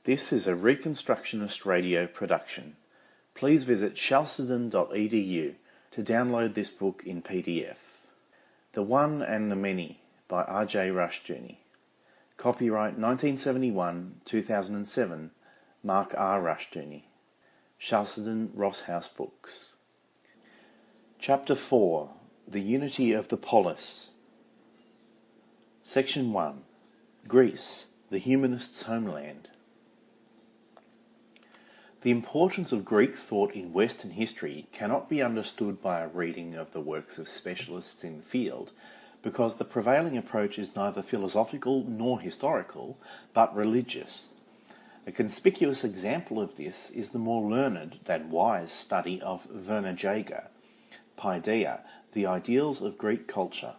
This is a Reconstructionist radio production. Please visit chalcedon.edu to download this book in PDF. The One and the Many by R.J. Rushdoony. Copyright 1971-2007, Mark R. Rushdoony. Chalcedon Ross House Books. Chapter 4. The Unity of the Polis. Section 1. Greece, the Humanists' Homeland. The importance of Greek thought in Western history cannot be understood by a reading of the works of specialists in the field, because the prevailing approach is neither philosophical nor historical, but religious. A conspicuous example of this is the more learned than wise study of Werner Jaeger, Paideia, The Ideals of Greek Culture.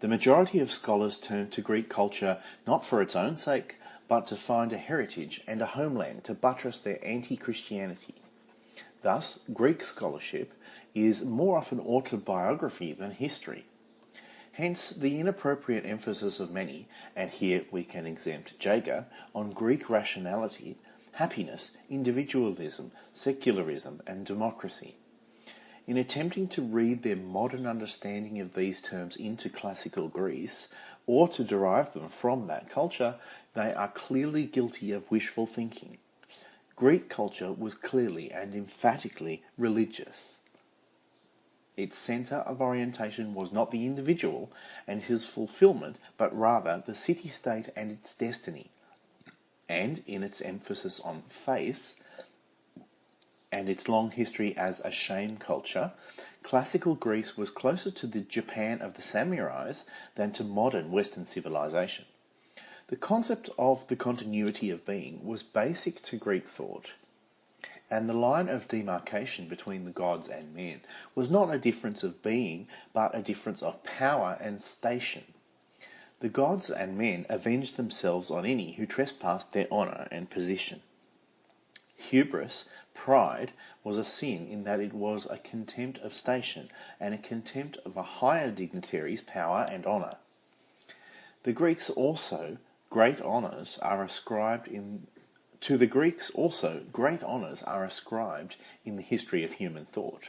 The majority of scholars turn to Greek culture not for its own sake, but to find a heritage and a homeland to buttress their anti-Christianity. Thus, Greek scholarship is more often autobiography than history. Hence, the inappropriate emphasis of many, and here we can exempt Jaeger, on Greek rationality, happiness, individualism, secularism, and democracy. In attempting to read their modern understanding of these terms into classical Greece, or to derive them from that culture, they are clearly guilty of wishful thinking. Greek culture was clearly and emphatically religious. Its centre of orientation was not the individual and his fulfilment, but rather the city-state and its destiny. And in its emphasis on faith, and its long history as a shame culture, classical Greece was closer to the Japan of the samurais than to modern Western civilization. The concept of the continuity of being was basic to Greek thought, and the line of demarcation between the gods and men was not a difference of being, but a difference of power and station. The gods and men avenged themselves on any who trespassed their honour and position. Hubris, pride, was a sin in that it was a contempt of station and a contempt of a higher dignitary's power and honour. To the Greeks also, great honours are ascribed in the history of human thought.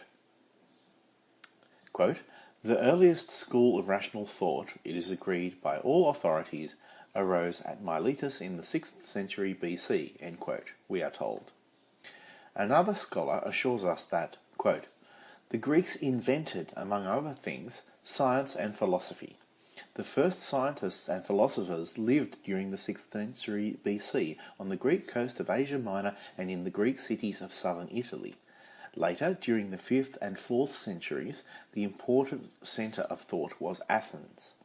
Quote, "The earliest school of rational thought, it is agreed by all authorities, arose at Miletus in the 6th century BC," end quote, we are told. Another scholar assures us that, quote, "The Greeks invented, among other things, science and philosophy. The first scientists and philosophers lived during the 6th century BC on the Greek coast of Asia Minor and in the Greek cities of southern Italy. Later, during the 5th and 4th centuries, the important centre of thought was Athens.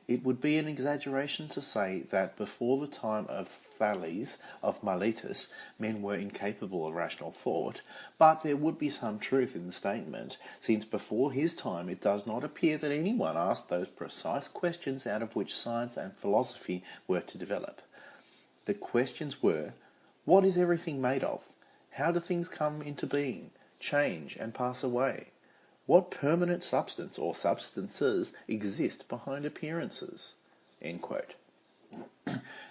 It would be an exaggeration to say that before the time of Thales of Miletus, men were incapable of rational thought, but there would be some truth in the statement, since before his time it does not appear that anyone asked those precise questions out of which science and philosophy were to develop. The questions were, what is everything made of? How do things come into being, change, and pass away? What permanent substance or substances exist behind appearances?" End quote.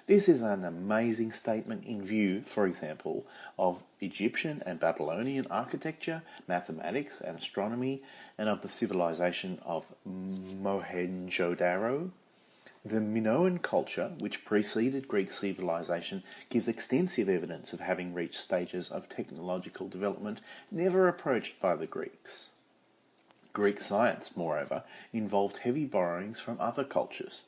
This is an amazing statement in view, for example, of Egyptian and Babylonian architecture, mathematics and astronomy, and of the civilization of Mohenjo-Daro. The Minoan culture, which preceded Greek civilization, gives extensive evidence of having reached stages of technological development never approached by the Greeks. Greek science, moreover, involved heavy borrowings from other cultures.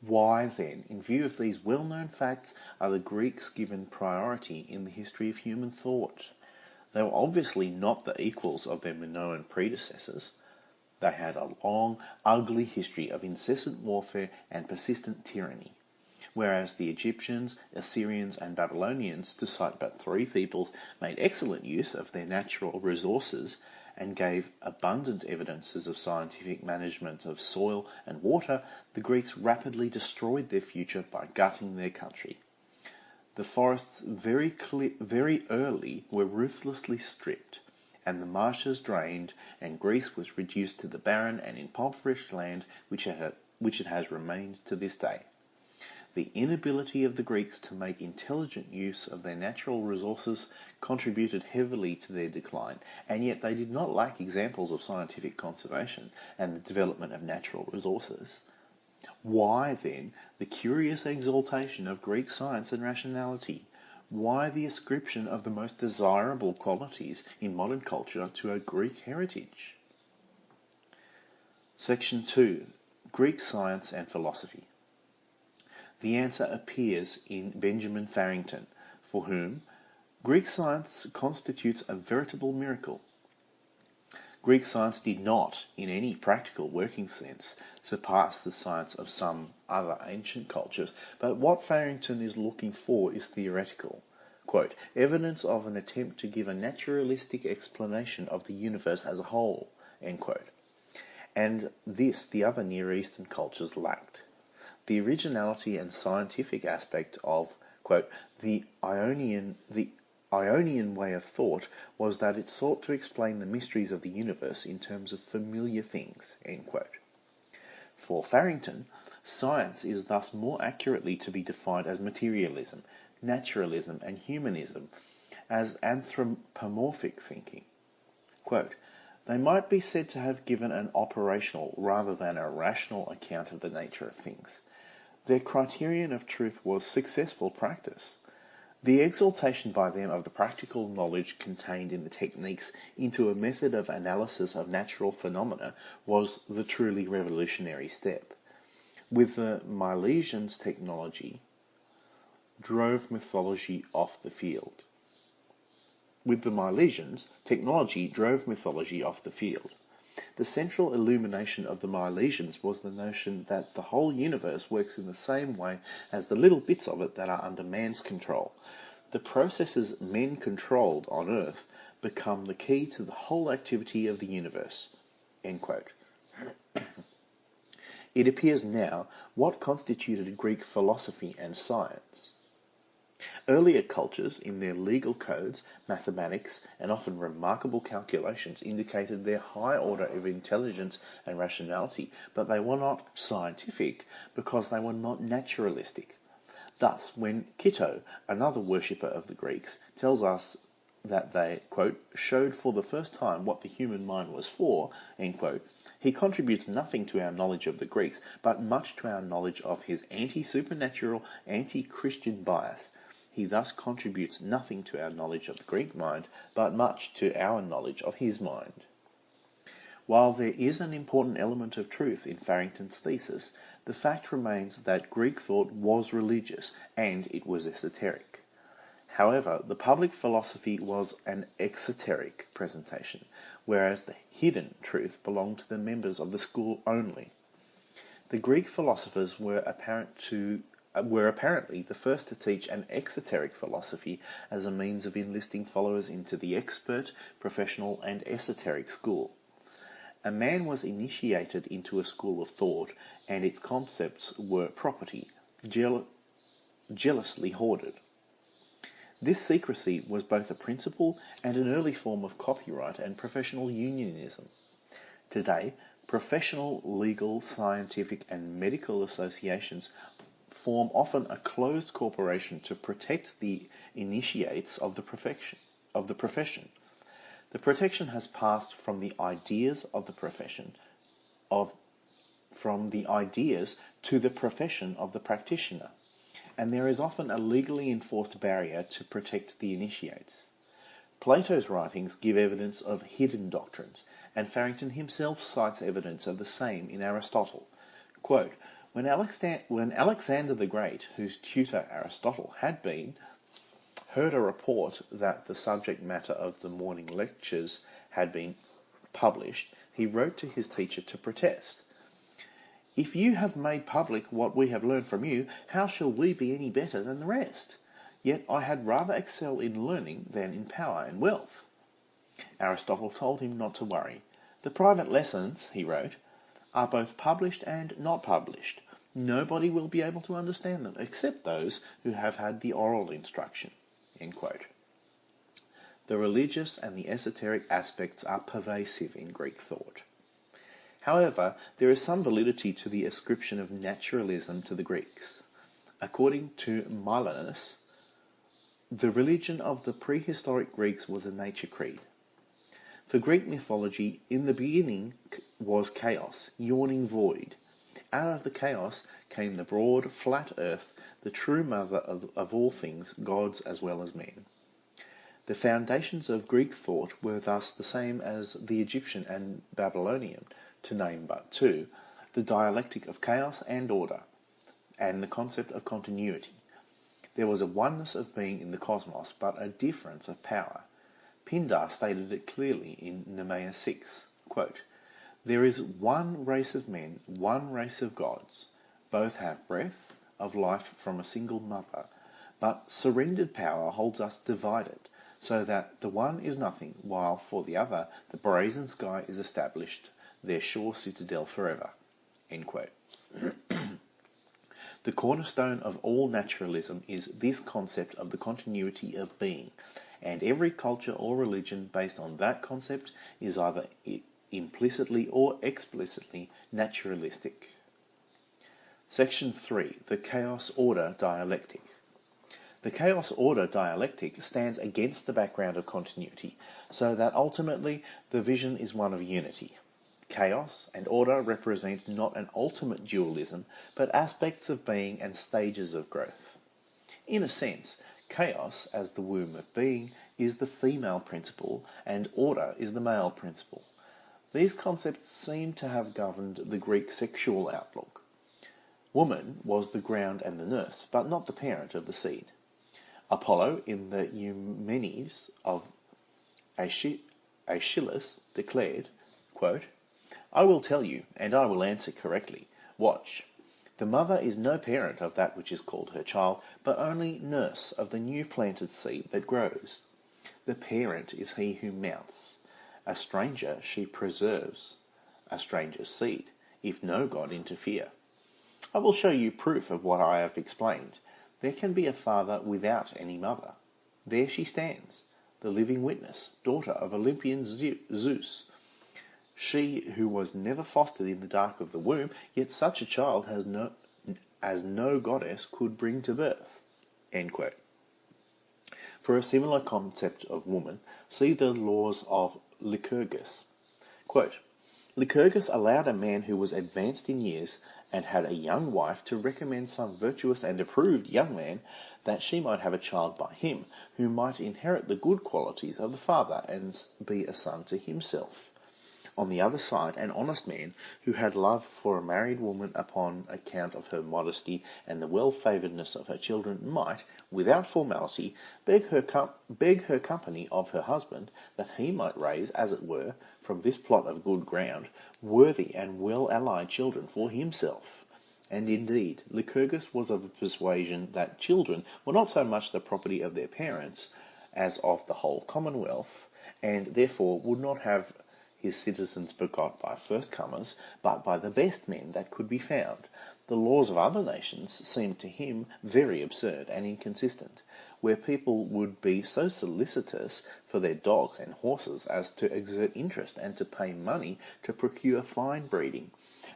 Why, then, in view of these well-known facts, are the Greeks given priority in the history of human thought? They were obviously not the equals of their Minoan predecessors. They had a long, ugly history of incessant warfare and persistent tyranny, whereas the Egyptians, Assyrians, and Babylonians, to cite but 3 peoples, made excellent use of their natural resources and gave abundant evidences of scientific management of soil and water. The Greeks rapidly destroyed their future by gutting their country. The forests very early were ruthlessly stripped, and the marshes drained, and Greece was reduced to the barren and impoverished land which it has remained to this day. The inability of the Greeks to make intelligent use of their natural resources contributed heavily to their decline, and yet they did not lack examples of scientific conservation and the development of natural resources. Why, then, the curious exaltation of Greek science and rationality? Why the ascription of the most desirable qualities in modern culture to a Greek heritage? Section 2. Greek Science and Philosophy. The answer appears in Benjamin Farrington, for whom Greek science constitutes a veritable miracle. Greek science did not, in any practical working sense, surpass the science of some other ancient cultures, but what Farrington is looking for is theoretical. Quote, evidence of an attempt to give a naturalistic explanation of the universe as a whole, end quote. And this the other Near Eastern cultures lacked. The originality and scientific aspect of, quote, the Ionian way of thought was that it sought to explain the mysteries of the universe in terms of familiar things, end quote. For Farrington, science is thus more accurately to be defined as materialism, naturalism, and humanism, as anthropomorphic thinking. Quote, they might be said to have given an operational rather than a rational account of the nature of things. Their criterion of truth was successful practice. The exaltation by them of the practical knowledge contained in the techniques into a method of analysis of natural phenomena was the truly revolutionary step. With the Milesians, technology drove mythology off the field. The central illumination of the Milesians was the notion that the whole universe works in the same way as the little bits of it that are under man's control. The processes men controlled on Earth become the key to the whole activity of the universe. End quote. It appears now what constituted Greek philosophy and science. Earlier cultures, in their legal codes, mathematics, and often remarkable calculations, indicated their high order of intelligence and rationality, but they were not scientific because they were not naturalistic. Thus, when Kitto, another worshipper of the Greeks, tells us that they, quote, showed for the first time what the human mind was for, end quote, he contributes nothing to our knowledge of the Greeks, but much to our knowledge of his anti-supernatural, anti-Christian bias. He thus contributes nothing to our knowledge of the Greek mind, but much to our knowledge of his mind. While there is an important element of truth in Farrington's thesis, the fact remains that Greek thought was religious and it was esoteric. However, the public philosophy was an exoteric presentation, whereas the hidden truth belonged to the members of the school only. The Greek philosophers were apparently the first to teach an exoteric philosophy as a means of enlisting followers into the expert, professional, and esoteric school. A man was initiated into a school of thought, and its concepts were property, jealously hoarded. This secrecy was both a principle and an early form of copyright and professional unionism. Today, professional, legal, scientific, and medical associations form often a closed corporation to protect the initiates of the profession. The protection has passed from the ideas of the profession, from the ideas to the profession of the practitioner, and there is often a legally enforced barrier to protect the initiates. Plato's writings give evidence of hidden doctrines, and Farrington himself cites evidence of the same in Aristotle. Quote, when Alexander the Great, whose tutor Aristotle had been, heard a report that the subject matter of the morning lectures had been published, he wrote to his teacher to protest. If you have made public what we have learned from you, how shall we be any better than the rest? Yet I had rather excel in learning than in power and wealth. Aristotle told him not to worry. The private lessons, he wrote, are both published and not published. Nobody will be able to understand them except those who have had the oral instruction. End quote. The religious and the esoteric aspects are pervasive in Greek thought. However, there is some validity to the ascription of naturalism to the Greeks. According to Milanus, the religion of the prehistoric Greeks was a nature creed. For Greek mythology, in the beginning was chaos, yawning void. Out of the chaos came the broad, flat earth, the true mother of all things, gods as well as men. The foundations of Greek thought were thus the same as the Egyptian and Babylonian, to name but two, the dialectic of chaos and order, and the concept of continuity. There was a oneness of being in the cosmos, but a difference of power. Pindar stated it clearly in Nemea 6, quote, "There is one race of men, one race of gods. Both have breath of life from a single mother, but surrendered power holds us divided, so that the one is nothing, while for the other the brazen sky is established, their sure citadel forever." End quote. The cornerstone of all naturalism is this concept of the continuity of being, and every culture or religion based on that concept is either implicitly or explicitly naturalistic. Section 3. The Chaos-Order Dialectic. The chaos-order dialectic stands against the background of continuity, so that ultimately the vision is one of unity. Chaos and order represent not an ultimate dualism, but aspects of being and stages of growth. In a sense, chaos, as the womb of being, is the female principle, and order is the male principle. These concepts seem to have governed the Greek sexual outlook. Woman was the ground and the nurse, but not the parent of the seed. Apollo, in the Eumenes of Aeschylus, declared, quote, "I will tell you, and I will answer correctly. Watch. The mother is no parent of that which is called her child, but only nurse of the new planted seed that grows. The parent is he who mounts. A stranger she preserves, a stranger's seed, if no God interfere. I will show you proof of what I have explained. There can be a father without any mother. There she stands, the living witness, daughter of Olympian Zeus. She who was never fostered in the dark of the womb, yet such a child as no goddess could bring to birth." End quote. For a similar concept of woman, see the laws of Lycurgus. Quote, "Lycurgus allowed a man who was advanced in years and had a young wife to recommend some virtuous and approved young man, that she might have a child by him, who might inherit the good qualities of the father and be a son to himself. On the other side, an honest man, who had love for a married woman upon account of her modesty and the well-favouredness of her children, might, without formality, beg her company of her husband, that he might raise, as it were, from this plot of good ground, worthy and well-allied children for himself." And indeed, Lycurgus was of the persuasion that children were not so much the property of their parents as of the whole commonwealth, and therefore would not have his citizens begot by first-comers, but by the best men that could be found. The laws of other nations seemed to him very absurd and inconsistent, where people would be so solicitous for their dogs and horses as to exert interest and to pay money to procure fine breeding,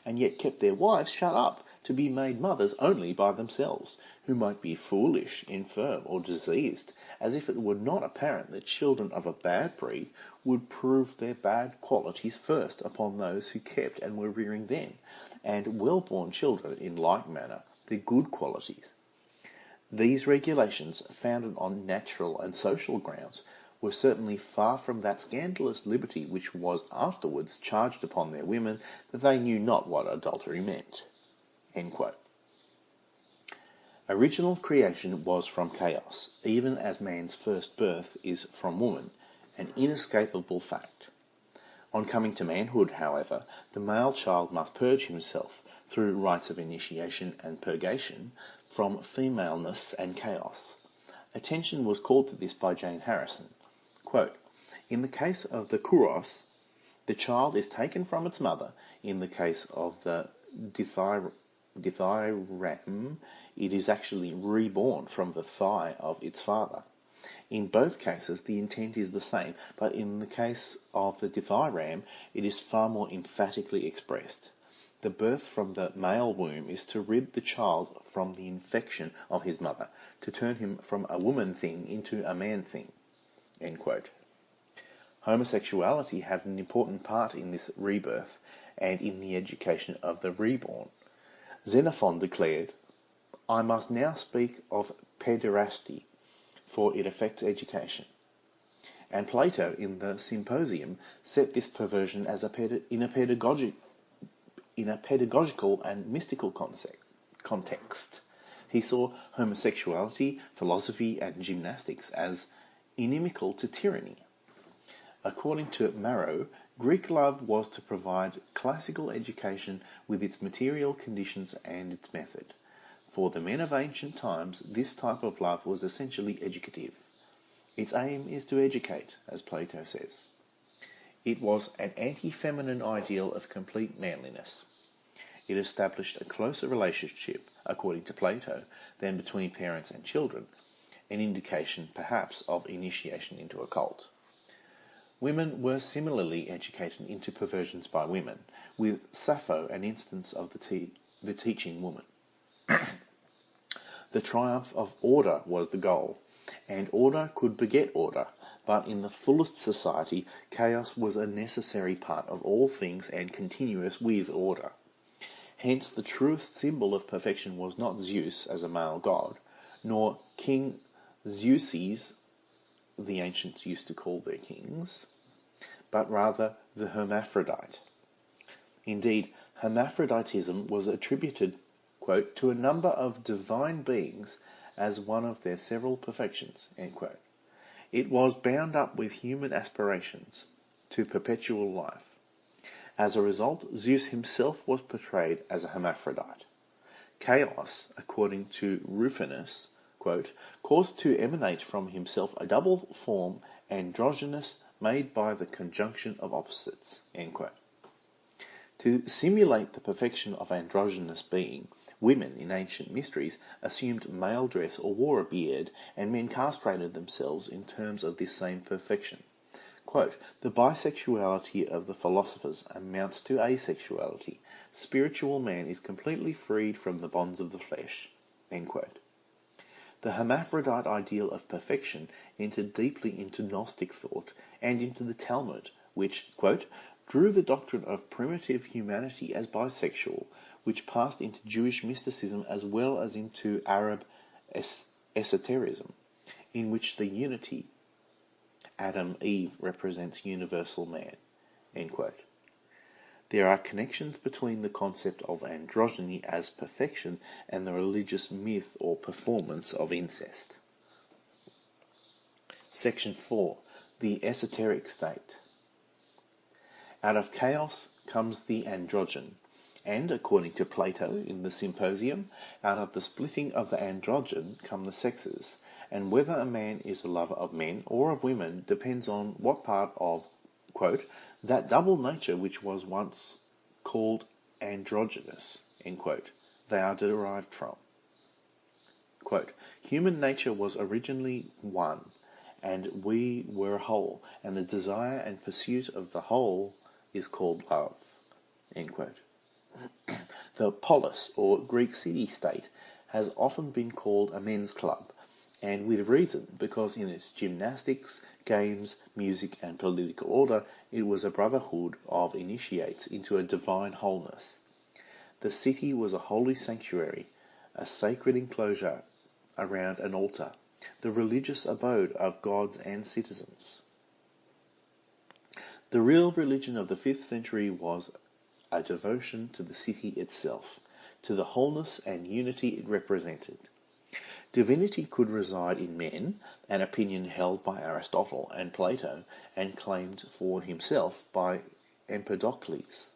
and yet kept their wives shut up to be made mothers only by themselves, who might be foolish, infirm, or diseased, as if it were not apparent that children of a bad breed would prove their bad qualities first upon those who kept and were rearing them, and well-born children in like manner their good qualities. These regulations, founded on natural and social grounds, were certainly far from that scandalous liberty which was afterwards charged upon their women, that they knew not what adultery meant. End quote. Original creation was from chaos, even as man's first birth is from woman, an inescapable fact. On coming to manhood, however, the male child must purge himself, through rites of initiation and purgation, from femaleness and chaos. Attention was called to this by Jane Harrison. Quote, "In the case of the Kouros, the child is taken from its mother. In the case of the Dithyram, it is actually reborn from the thigh of its father. In both cases, the intent is the same, but in the case of the Dithyram, it is far more emphatically expressed. The birth from the male womb is to rid the child from the infection of his mother, to turn him from a woman thing into a man thing." End quote. Homosexuality had an important part in this rebirth and in the education of the reborn. Xenophon declared, "I must now speak of pederasty, for it affects education." And Plato, in the Symposium, set this perversion as in a pedagogical and mystical context. He saw homosexuality, philosophy, and gymnastics as inimical to tyranny. According to Marrow, Greek love was to provide classical education with its material conditions and its method. For the men of ancient times, this type of love was essentially educative. Its aim is to educate, as Plato says. It was an anti-feminine ideal of complete manliness. It established a closer relationship, according to Plato, than between parents and children, an indication, perhaps, of initiation into a cult. Women were similarly educated into perversions by women, with Sappho an instance of the teaching woman. The triumph of order was the goal, and order could beget order, but in the fullest society, chaos was a necessary part of all things and continuous with order. Hence the truest symbol of perfection was not Zeus as a male god, nor King Zeuses, the ancients used to call their kings, but rather the hermaphrodite. Indeed, hermaphroditism was attributed, quote, "to a number of divine beings as one of their several perfections," end quote. It was bound up with human aspirations to perpetual life. As a result, Zeus himself was portrayed as a hermaphrodite. Chaos, according to Rufinus, quote, "caused to emanate from himself a double form, androgynous, made by the conjunction of opposites," end quote. To simulate the perfection of androgynous being, women in ancient mysteries assumed male dress or wore a beard, and men castrated themselves in terms of this same perfection. Quote, "The bisexuality of the philosophers amounts to asexuality. Spiritual man is completely freed from the bonds of the flesh." End quote. The hermaphrodite ideal of perfection entered deeply into Gnostic thought and into the Talmud, which, quote, "drew the doctrine of primitive humanity as bisexual, which passed into Jewish mysticism as well as into Arab esotericism, in which the unity, Adam-Eve, represents universal man." End quote. There are connections between the concept of androgyny as perfection and the religious myth or performance of incest. Section 4. The esoteric state. Out of chaos comes the androgen, and, according to Plato in the Symposium, out of the splitting of the androgen come the sexes, and whether a man is a lover of men or of women depends on what part of, quote, "that double nature which was once called androgynous," end quote, they are derived from. Quote, "Human nature was originally one, and we were a whole, and the desire and pursuit of the whole is called love." End quote. The polis, or Greek city-state, has often been called a men's club, and with reason, because in its gymnastics, games, music, and political order, it was a brotherhood of initiates into a divine wholeness. The city was a holy sanctuary, a sacred enclosure around an altar, the religious abode of gods and citizens. The real religion of the 5th century was a devotion to the city itself, to the wholeness and unity it represented. Divinity could reside in men, an opinion held by Aristotle and Plato, and claimed for himself by Empedocles.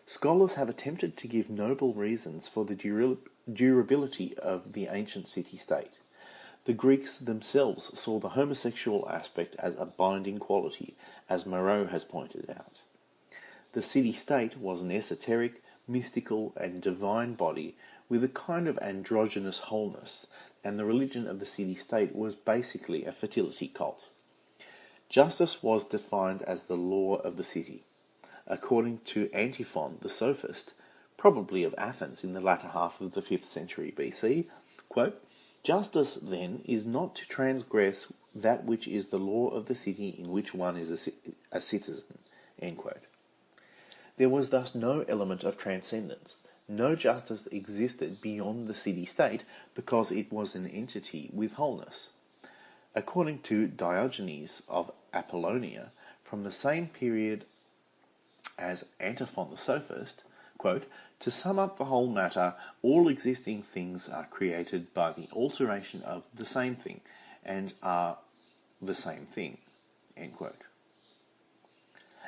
Scholars have attempted to give noble reasons for the durability of the ancient city-state. The Greeks themselves saw the homosexual aspect as a binding quality, as Marrow has pointed out. The city-state was an esoteric, mystical, and divine body with a kind of androgynous wholeness, and the religion of the city-state was basically a fertility cult. Justice was defined as the law of the city. according to Antiphon the sophist, probably of Athens in the latter half of the 5th century BC, quote, "Justice, then, is not to transgress that which is the law of the city in which one is a citizen." End quote. There was thus no element of transcendence. No justice existed beyond the city-state because it was an entity with wholeness. According to Diogenes of Apollonia, from the same period as Antiphon the sophist, quote, "To sum up the whole matter, all existing things are created by the alteration of the same thing, and are the same thing." End quote.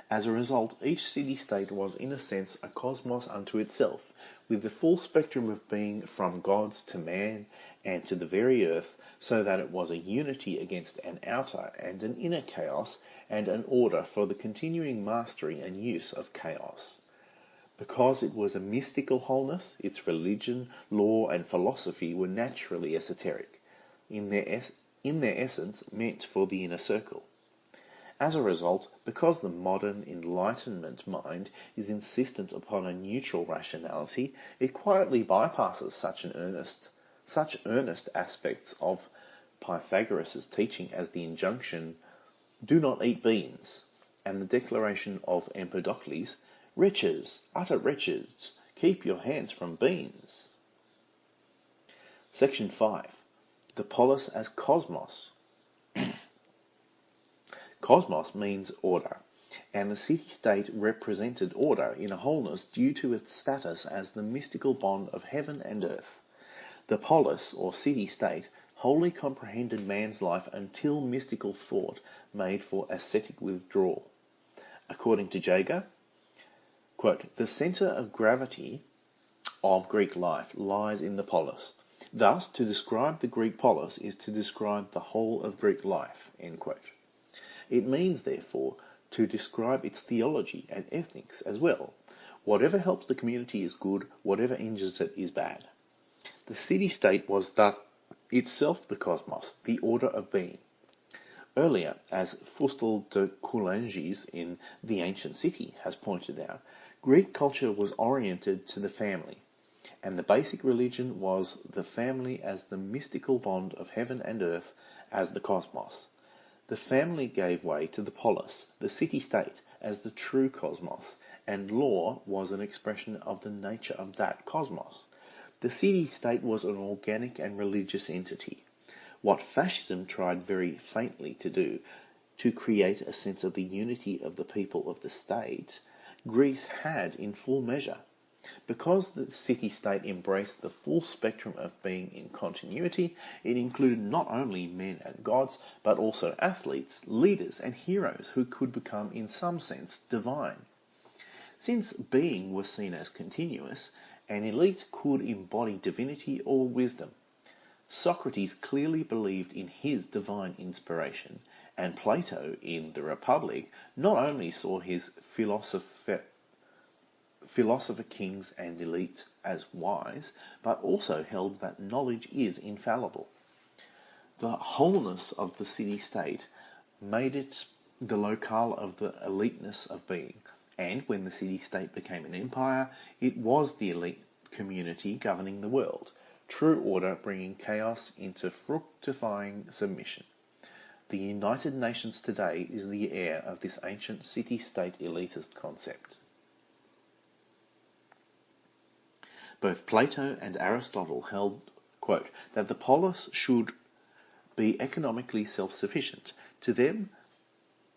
As a result, each city-state was in a sense a cosmos unto itself, with the full spectrum of being from gods to man and to the very earth, so that it was a unity against an outer and an inner chaos, and an order for the continuing mastery and use of chaos. Because it was a mystical wholeness, its religion, law, and philosophy were naturally esoteric, in their essence meant for the inner circle. As a result, because the modern Enlightenment mind is insistent upon a neutral rationality, it quietly bypasses such earnest aspects of Pythagoras' teaching as the injunction, "Do not eat beans," and the declaration of Empedocles, "Wretches, utter wretches, keep your hands from beans." Section 5. The polis as cosmos. Cosmos means order, and the city-state represented order in a wholeness due to its status as the mystical bond of heaven and earth. The polis, or city-state, wholly comprehended man's life until mystical thought made for ascetic withdrawal. According to Jaeger, quote, "The centre of gravity of Greek life lies in the polis. Thus, to describe the Greek polis is to describe the whole of Greek life." End quote. It means, therefore, to describe its theology and ethics as well. Whatever helps the community is good, whatever injures it is bad. The city-state was thus itself the cosmos, the order of being. Earlier, as Fustel de Coulanges in The Ancient City has pointed out, Greek culture was oriented to the family, and the basic religion was the family as the mystical bond of heaven and earth, as the cosmos. The family gave way to the polis, the city-state, as the true cosmos, and law was an expression of the nature of that cosmos. The city-state was an organic and religious entity. What fascism tried very faintly to do, to create a sense of the unity of the people of the state, Greece had in full measure. Because the city-state embraced the full spectrum of being in continuity, it included not only men and gods, but also athletes, leaders, and heroes who could become, in some sense, divine. Since being was seen as continuous, an elite could embody divinity or wisdom. Socrates clearly believed in his divine inspiration, and Plato, in the Republic, not only saw his philosopher kings and elite as wise, but also held that knowledge is infallible. The wholeness of the city-state made it the locale of the eliteness of being, and when the city-state became an empire, it was the elite community governing the world, true order bringing chaos into fructifying submission. The United Nations today is the heir of this ancient city-state elitist concept. Both Plato and Aristotle held, quote, that the polis should be economically self-sufficient. To them,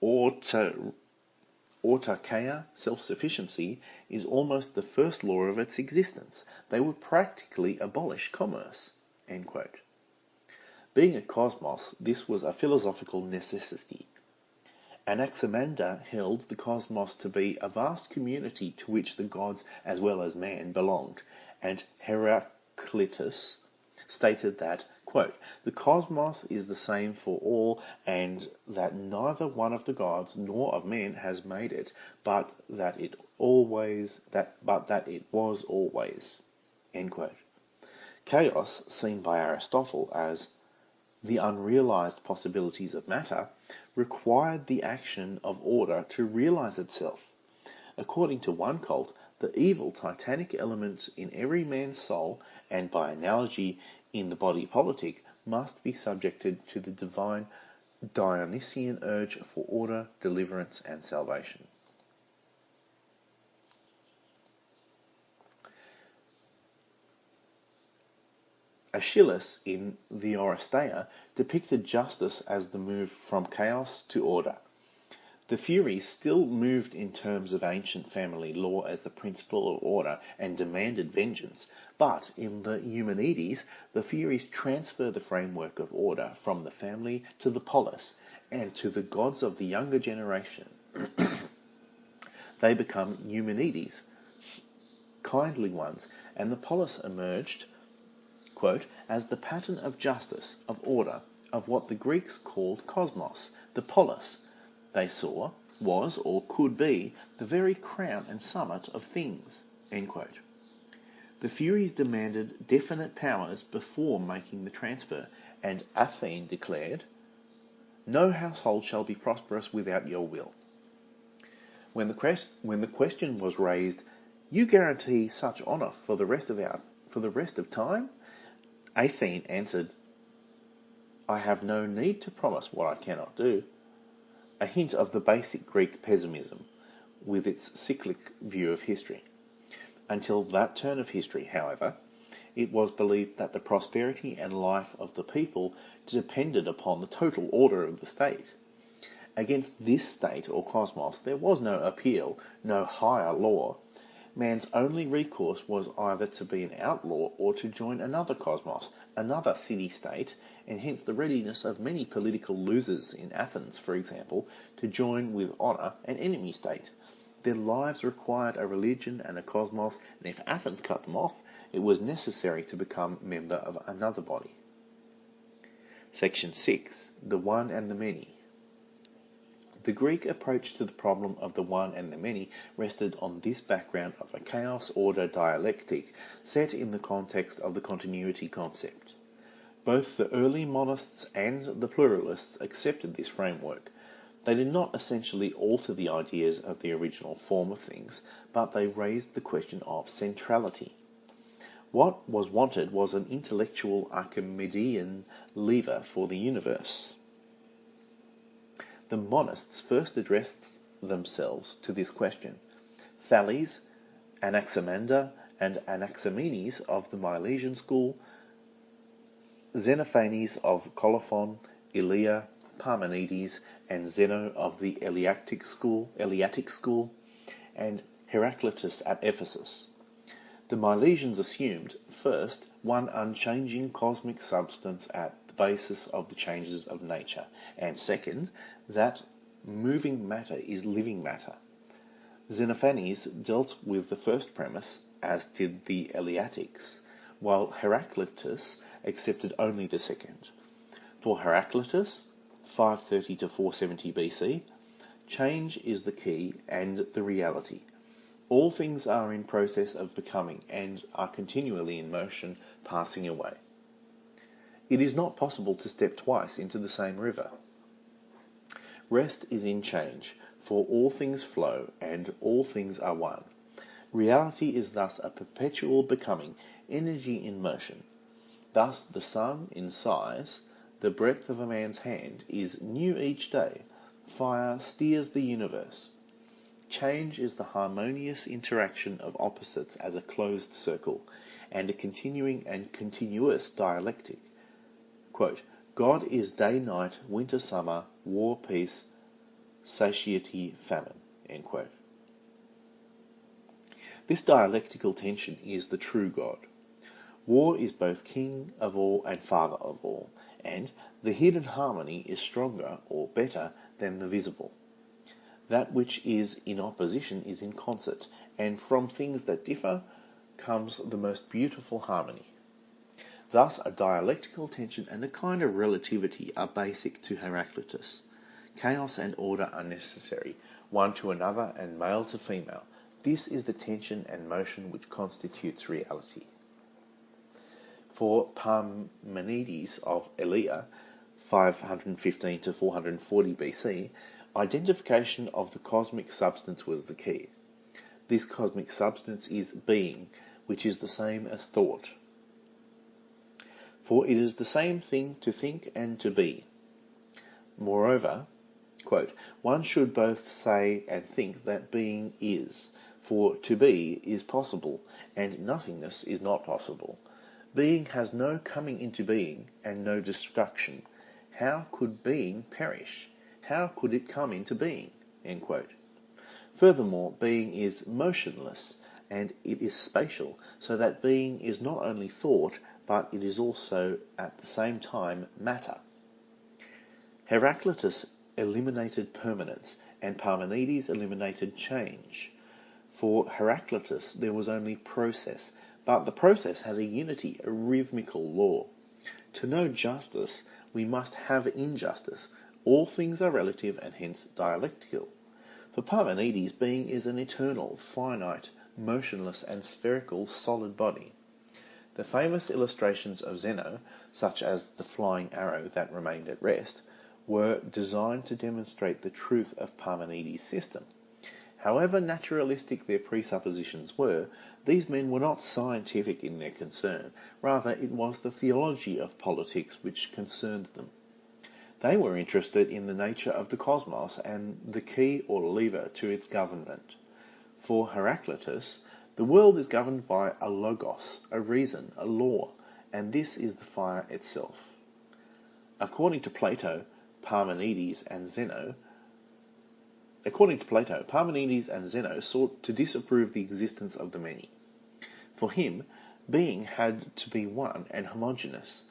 autarkeia, self-sufficiency, is almost the first law of its existence. They would practically abolish commerce. End quote. Being a cosmos, this was a philosophical necessity. Anaximander held the cosmos to be a vast community to which the gods as well as man belonged, and Heraclitus stated that, quote, "The cosmos is the same for all, and that neither one of the gods nor of men has made it, but that it was always." End quote. Chaos, seen by Aristotle as the unrealized possibilities of matter, required the action of order to realize itself. According to one cult, the evil titanic elements in every man's soul, and by analogy in the body politic, must be subjected to the divine Dionysian urge for order, deliverance, and salvation. Aeschylus in the Oresteia depicted justice as the move from chaos to order. The Furies still moved in terms of ancient family law as the principle of order and demanded vengeance, but in the Eumenides, the Furies transfer the framework of order from the family to the polis and to the gods of the younger generation. They become Eumenides, kindly ones, and the polis emerged, quote, as the pattern of justice, of order, of what the Greeks called cosmos. The polis, they saw, was or could be the very crown and summit of things, end quote. The Furies demanded definite powers before making the transfer, and Athene declared, "No household shall be prosperous without your will." When the question was raised, "You guarantee such honour for the rest of time?" Athene answered, "I have no need to promise what I cannot do," a hint of the basic Greek pessimism, with its cyclic view of history. Until that turn of history, however, it was believed that the prosperity and life of the people depended upon the total order of the state. Against this state or cosmos there was no appeal, no higher law. Man's only recourse was either to be an outlaw or to join another cosmos, another city-state, and hence the readiness of many political losers in Athens, for example, to join with honour an enemy state. Their lives required a religion and a cosmos, and if Athens cut them off, it was necessary to become member of another body. Section 6. The One and the Many. The Greek approach to the problem of the one and the many rested on this background of a chaos-order dialectic set in the context of the continuity concept. Both the early monists and the pluralists accepted this framework. They did not essentially alter the ideas of the original form of things, but they raised the question of centrality. What was wanted was an intellectual Archimedean lever for the universe. The monists first addressed themselves to this question. Thales, Anaximander, and Anaximenes of the Milesian school, Xenophanes of Colophon, Elia, Parmenides, and Zeno of the Eleatic school, and Heraclitus at Ephesus. The Milesians assumed, first, one unchanging cosmic substance at the basis of the changes of nature, and second, that moving matter is living matter. Xenophanes dealt with the first premise, as did the Eleatics, while Heraclitus accepted only the second. For Heraclitus, 530 to 470 BC, change is the key and the reality. All things are in process of becoming and are continually in motion, passing away. It is not possible to step twice into the same river. Rest is in change, for all things flow and all things are one. Reality is thus a perpetual becoming, energy in motion. Thus the sun in size, the breadth of a man's hand, is new each day. Fire steers the universe. Change is the harmonious interaction of opposites as a closed circle, and a continuing and continuous dialectic. Quote, God is day-night, winter-summer, war-peace, satiety-famine. End quote. This dialectical tension is the true God. War is both king of all and father of all, and the hidden harmony is stronger or better than the visible. That which is in opposition is in concert, and from things that differ comes the most beautiful harmony. Thus, a dialectical tension and a kind of relativity are basic to Heraclitus. Chaos and order are necessary, one to another and male to female. This is the tension and motion which constitutes reality. For Parmenides of Elia, 515 to 440 BC, identification of the cosmic substance was the key. This cosmic substance is being, which is the same as thought. For it is the same thing to think and to be. Moreover, quote, one should both say and think that being is, for to be is possible, and nothingness is not possible. Being has no coming into being, and no destruction. How could being perish? How could it come into being? End quote. Furthermore, being is motionless, and it is spatial, so that being is not only thought, but it is also at the same time matter. Heraclitus eliminated permanence, and Parmenides eliminated change. For Heraclitus there was only process, but the process had a unity, a rhythmical law. To know justice, we must have injustice. All things are relative and hence dialectical. For Parmenides, being is an eternal, finite, motionless and spherical solid body. The famous illustrations of Zeno, such as the flying arrow that remained at rest, were designed to demonstrate the truth of Parmenides' system. However naturalistic their presuppositions were, these men were not scientific in their concern. Rather, it was the theology of politics which concerned them. They were interested in the nature of the cosmos and the key or lever to its government. For Heraclitus, the world is governed by a logos, a reason, a law, and this is the fire itself. According to Plato, Parmenides and Zeno sought to disapprove the existence of the many. For him, being had to be one and homogeneous.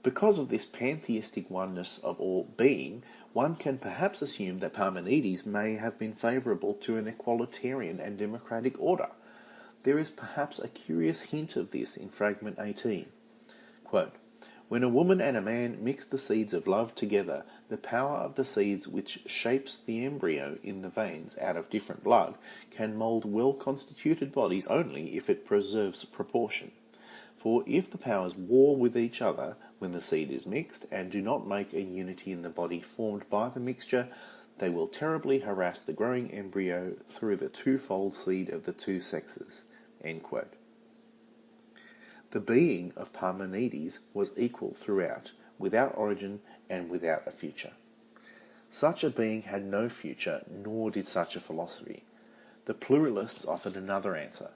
Because of this pantheistic oneness of all being, one can perhaps assume that Parmenides may have been favourable to an equalitarian and democratic order. There is perhaps a curious hint of this in fragment 18. Quote, when a woman and a man mix the seeds of love together, the power of the seeds which shapes the embryo in the veins out of different blood can mould well-constituted bodies only if it preserves proportion. For if the powers war with each other when the seed is mixed, and do not make a unity in the body formed by the mixture, they will terribly harass the growing embryo through the twofold seed of the two sexes. End quote. The being of Parmenides was equal throughout, without origin and without a future. Such a being had no future, nor did such a philosophy. The pluralists offered another answer.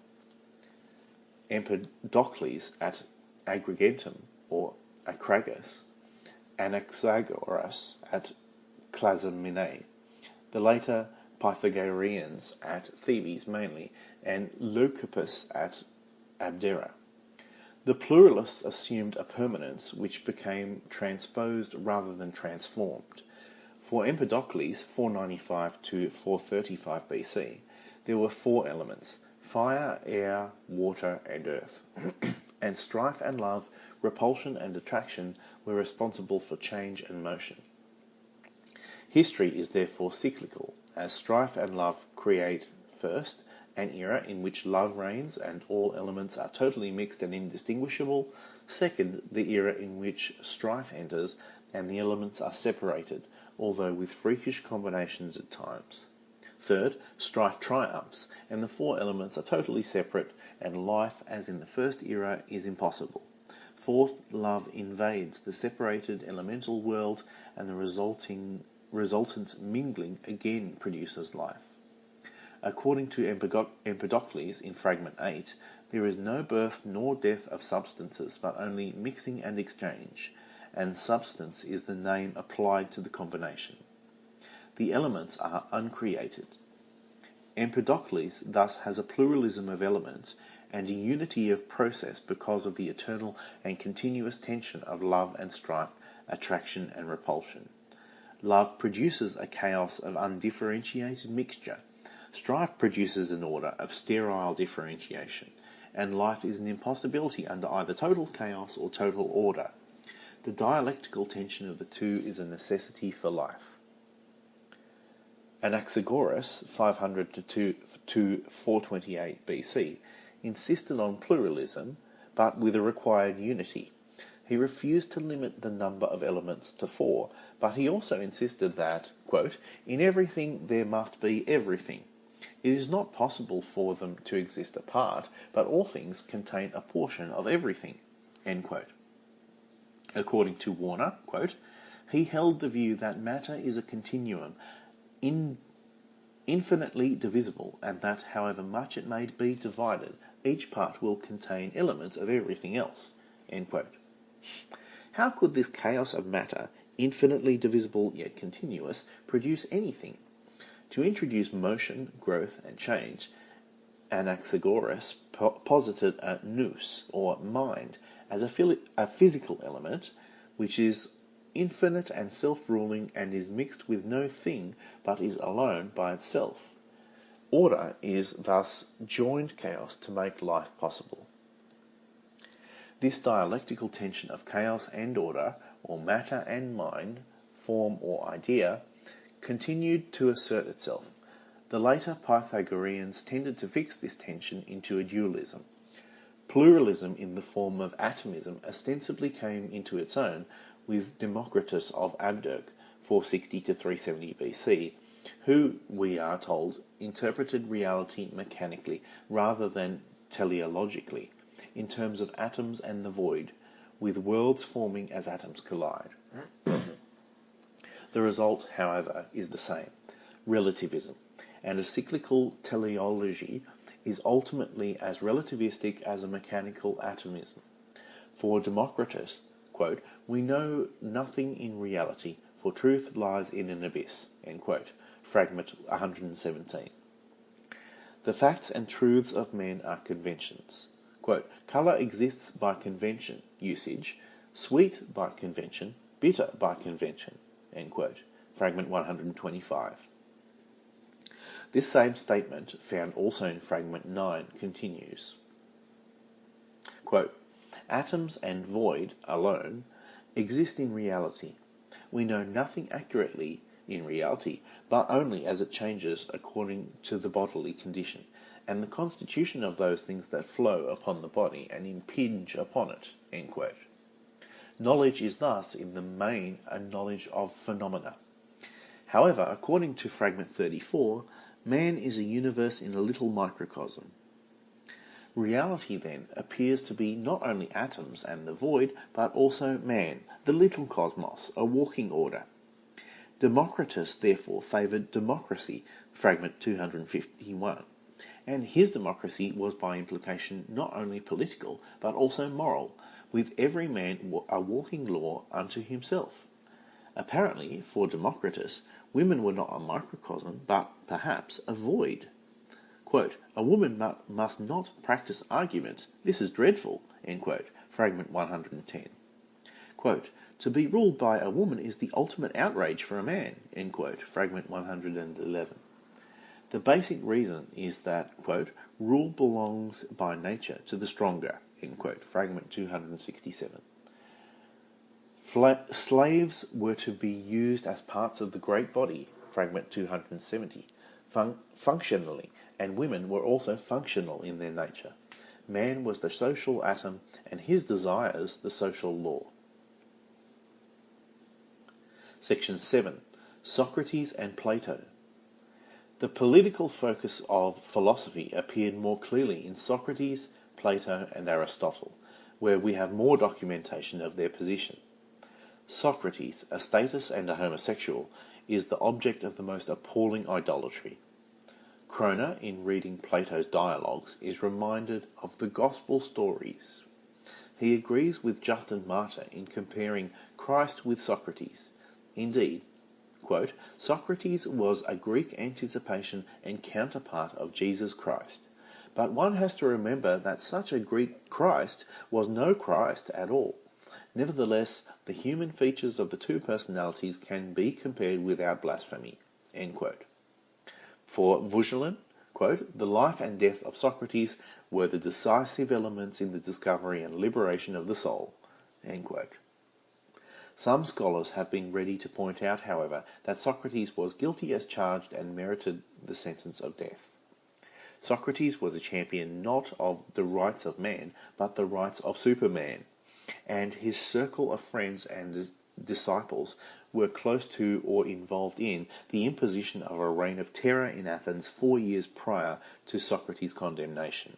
Empedocles at Agrigentum, or Acragas, Anaxagoras at Clazomenae, the later Pythagoreans at Thebes mainly, and Leucippus at Abdera. The pluralists assumed a permanence which became transposed rather than transformed. For Empedocles, 495 to 435 BC, there were four elements: fire, air, water, and earth. And strife and love, repulsion and attraction were responsible for change and motion. History is therefore cyclical, as strife and love create, first, an era in which love reigns and all elements are totally mixed and indistinguishable. Second, the era in which strife enters and the elements are separated, although with freakish combinations at times. Third, strife triumphs, and the four elements are totally separate, and life, as in the first era, is impossible. Fourth, love invades the separated elemental world, and the resultant mingling again produces life. According to Empedocles in fragment 8, there is no birth nor death of substances, but only mixing and exchange, and substance is the name applied to the combination. The elements are uncreated. Empedocles thus has a pluralism of elements and a unity of process because of the eternal and continuous tension of love and strife, attraction and repulsion. Love produces a chaos of undifferentiated mixture. Strife produces an order of sterile differentiation, and life is an impossibility under either total chaos or total order. The dialectical tension of the two is a necessity for life. Anaxagoras, 500 to 428 BC, insisted on pluralism, but with a required unity. He refused to limit the number of elements to four, but he also insisted that, quote, in everything there must be everything. It is not possible for them to exist apart, but all things contain a portion of everything. End quote. According to Warner, quote, he held the view that matter is a continuum, infinitely divisible, and that however much it may be divided, each part will contain elements of everything else. End quote. How could this chaos of matter, infinitely divisible yet continuous, produce anything? To introduce motion, growth, and change, Anaxagoras posited a nous, or mind, as a physical element, which is infinite and self-ruling and is mixed with no thing but is alone by itself. Order is thus joined chaos to make life possible. This dialectical tension of chaos and order, or matter and mind, form or idea, continued to assert itself. The later Pythagoreans tended to fix this tension into a dualism. Pluralism in the form of atomism ostensibly came into its own with Democritus of Abderg, 460 to 370 BC, who, we are told, interpreted reality mechanically rather than teleologically, in terms of atoms and the void, with worlds forming as atoms collide. The result, however, is the same, relativism, and a cyclical teleology is ultimately as relativistic as a mechanical atomism. For Democritus, quote, we know nothing in reality, for truth lies in an abyss, end quote, fragment 117. The facts and truths of men are conventions. Quote, colour exists by convention, usage, sweet by convention, bitter by convention, end quote, fragment 125. This same statement, found also in fragment 9, continues. Quote, atoms and void alone exist in reality. We know nothing accurately in reality, but only as it changes according to the bodily condition, and the constitution of those things that flow upon the body and impinge upon it. End quote. Knowledge is thus, in the main, a knowledge of phenomena. However, according to fragment 34, man is a universe in a little microcosm. Reality, then, appears to be not only atoms and the void, but also man, the little cosmos, a walking order. Democritus, therefore, favoured democracy, fragment 251, and his democracy was by implication not only political, but also moral, with every man a walking law unto himself. Apparently, for Democritus, women were not a microcosm, but perhaps a void. Quote, a woman must not practice argument. This is dreadful, end quote, fragment 110. Quote, to be ruled by a woman is the ultimate outrage for a man, end quote, fragment 111. The basic reason is that, quote, rule belongs by nature to the stronger, end quote, fragment 267. Slaves were to be used as parts of the great body, fragment 270, functionally, and women were also functional in their nature. Man was the social atom, and his desires the social law. Section 7. Socrates and Plato. The political focus of philosophy appeared more clearly in Socrates, Plato, and Aristotle, where we have more documentation of their position. Socrates, a statist and a homosexual, is the object of the most appalling idolatry. Kroner, in reading Plato's dialogues, is reminded of the gospel stories. He agrees with Justin Martyr in comparing Christ with Socrates. Indeed, quote, Socrates was a Greek anticipation and counterpart of Jesus Christ. But one has to remember that such a Greek Christ was no Christ at all. Nevertheless, the human features of the two personalities can be compared without blasphemy, end quote. For Vaugelas, quote, the life and death of Socrates were the decisive elements in the discovery and liberation of the soul, end quote. Some scholars have been ready to point out, however, that Socrates was guilty as charged and merited the sentence of death. Socrates was a champion not of the rights of man, but the rights of Superman, and his circle of friends and disciples were close to or involved in the imposition of a reign of terror in Athens 4 years prior to Socrates' condemnation.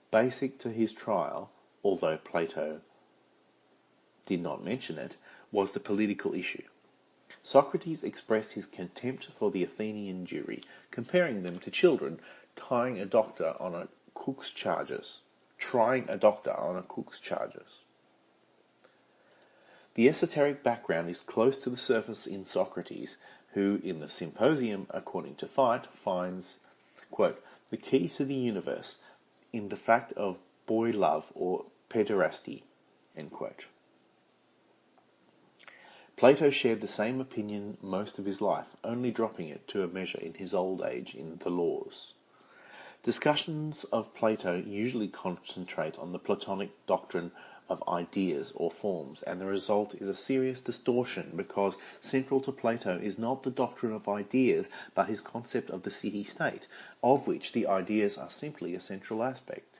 Basic to his trial, although Plato did not mention it, was the political issue. Socrates expressed his contempt for the Athenian jury, comparing them to children trying a doctor on a cook's charges. The esoteric background is close to the surface in Socrates, who in the Symposium, according to Fight, finds, quote, the key to the universe in the fact of boy love or pederasty, end quote. Plato shared the same opinion most of his life, only dropping it to a measure in his old age in the Laws. Discussions of Plato usually concentrate on the Platonic doctrine of ideas or forms, and the result is a serious distortion because central to Plato is not the doctrine of ideas, but his concept of the city-state, of which the ideas are simply a central aspect.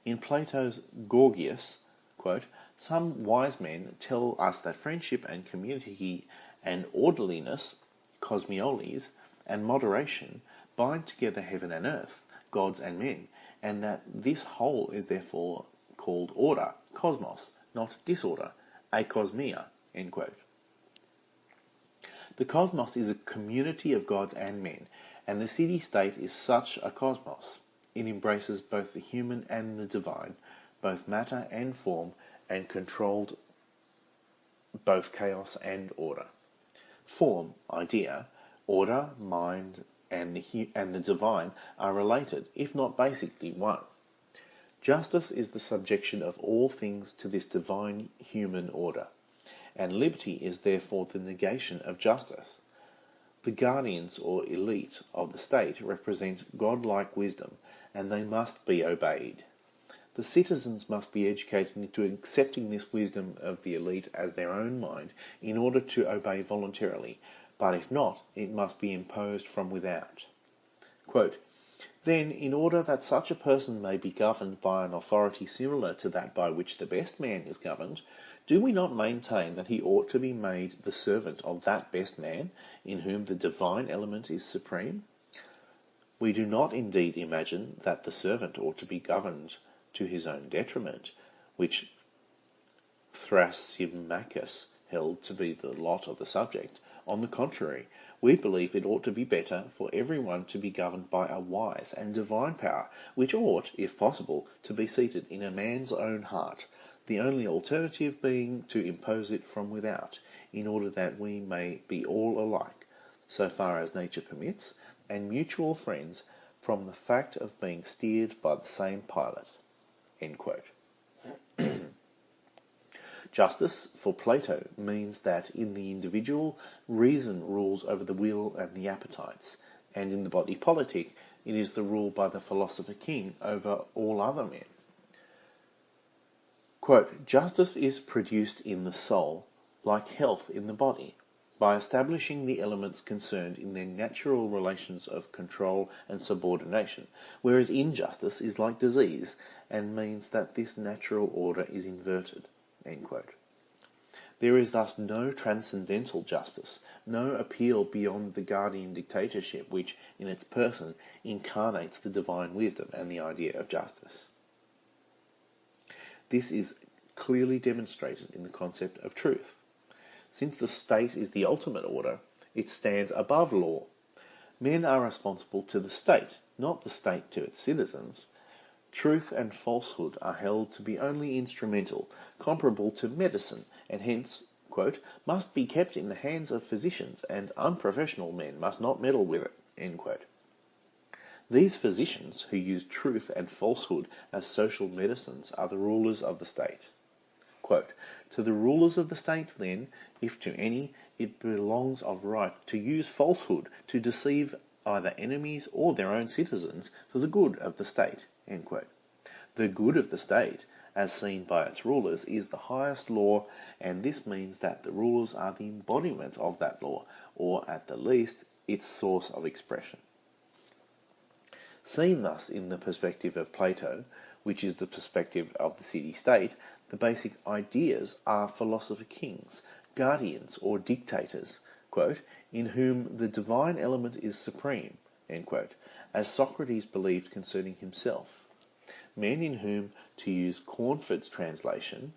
In Plato's Gorgias, quote, some wise men tell us that friendship and community and orderliness, cosmioles, and moderation bind together heaven and earth, gods and men, and that this whole is therefore called order, cosmos, not disorder, akosmia, end quote. The cosmos is a community of gods and men, and the city-state is such a cosmos. It embraces both the human and the divine, both matter and form, and controlled both chaos and order. Form, idea, order, mind, and the divine are related, if not basically one. Justice is the subjection of all things to this divine human order, and liberty is therefore the negation of justice. The guardians or elite of the state represent godlike wisdom, and they must be obeyed. The citizens must be educated into accepting this wisdom of the elite as their own mind in order to obey voluntarily, but if not, it must be imposed from without. Quote, then, in order that such a person may be governed by an authority similar to that by which the best man is governed, do we not maintain that he ought to be made the servant of that best man, in whom the divine element is supreme? We do not indeed imagine that the servant ought to be governed to his own detriment, which Thrasymachus held to be the lot of the subject. On the contrary, we believe it ought to be better for everyone to be governed by a wise and divine power, which ought, if possible, to be seated in a man's own heart, the only alternative being to impose it from without, in order that we may be all alike, so far as nature permits, and mutual friends from the fact of being steered by the same pilot. End quote. Justice, for Plato, means that in the individual, reason rules over the will and the appetites, and in the body politic, it is the rule by the philosopher king over all other men. Quote, justice is produced in the soul, like health in the body, by establishing the elements concerned in their natural relations of control and subordination, whereas injustice is like disease, and means that this natural order is inverted. End quote. There is thus no transcendental justice, no appeal beyond the guardian dictatorship which, in its person, incarnates the divine wisdom and the idea of justice. This is clearly demonstrated in the concept of truth. Since the state is the ultimate order, it stands above law. Men are responsible to the state, not the state to its citizens. Truth and falsehood are held to be only instrumental, comparable to medicine, and hence, quote, must be kept in the hands of physicians, and unprofessional men must not meddle with it, end quote. These physicians, who use truth and falsehood as social medicines, are the rulers of the state. Quote, to the rulers of the state, then, if to any, it belongs of right to use falsehood to deceive either enemies or their own citizens for the good of the state. End quote. The good of the state, as seen by its rulers, is the highest law, and this means that the rulers are the embodiment of that law, or at the least, its source of expression. Seen thus in the perspective of Plato, which is the perspective of the city-state, the basic ideas are philosopher kings, guardians or dictators, quote, in whom the divine element is supreme, end quote, as Socrates believed concerning himself. Men in whom, to use Cornford's translation,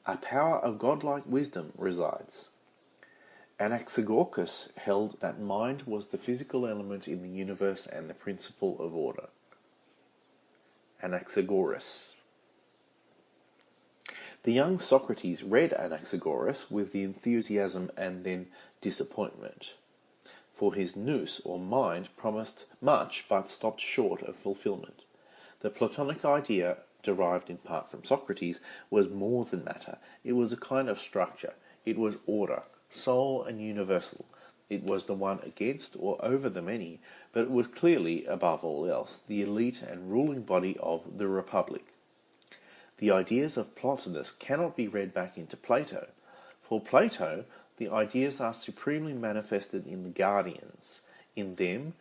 a power of godlike wisdom resides. Anaxagoras held that mind was the physical element in the universe and the principle of order. Anaxagoras. The young Socrates read Anaxagoras with the enthusiasm and then disappointment, for his nous, or mind, promised much but stopped short of fulfilment. The Platonic idea, derived in part from Socrates, was more than matter. It was a kind of structure. It was order, sole and universal. It was the one against or over the many, but it was clearly, above all else, the elite and ruling body of the Republic. The ideas of Plotinus cannot be read back into Plato. For Plato, the ideas are supremely manifested in the guardians. In them,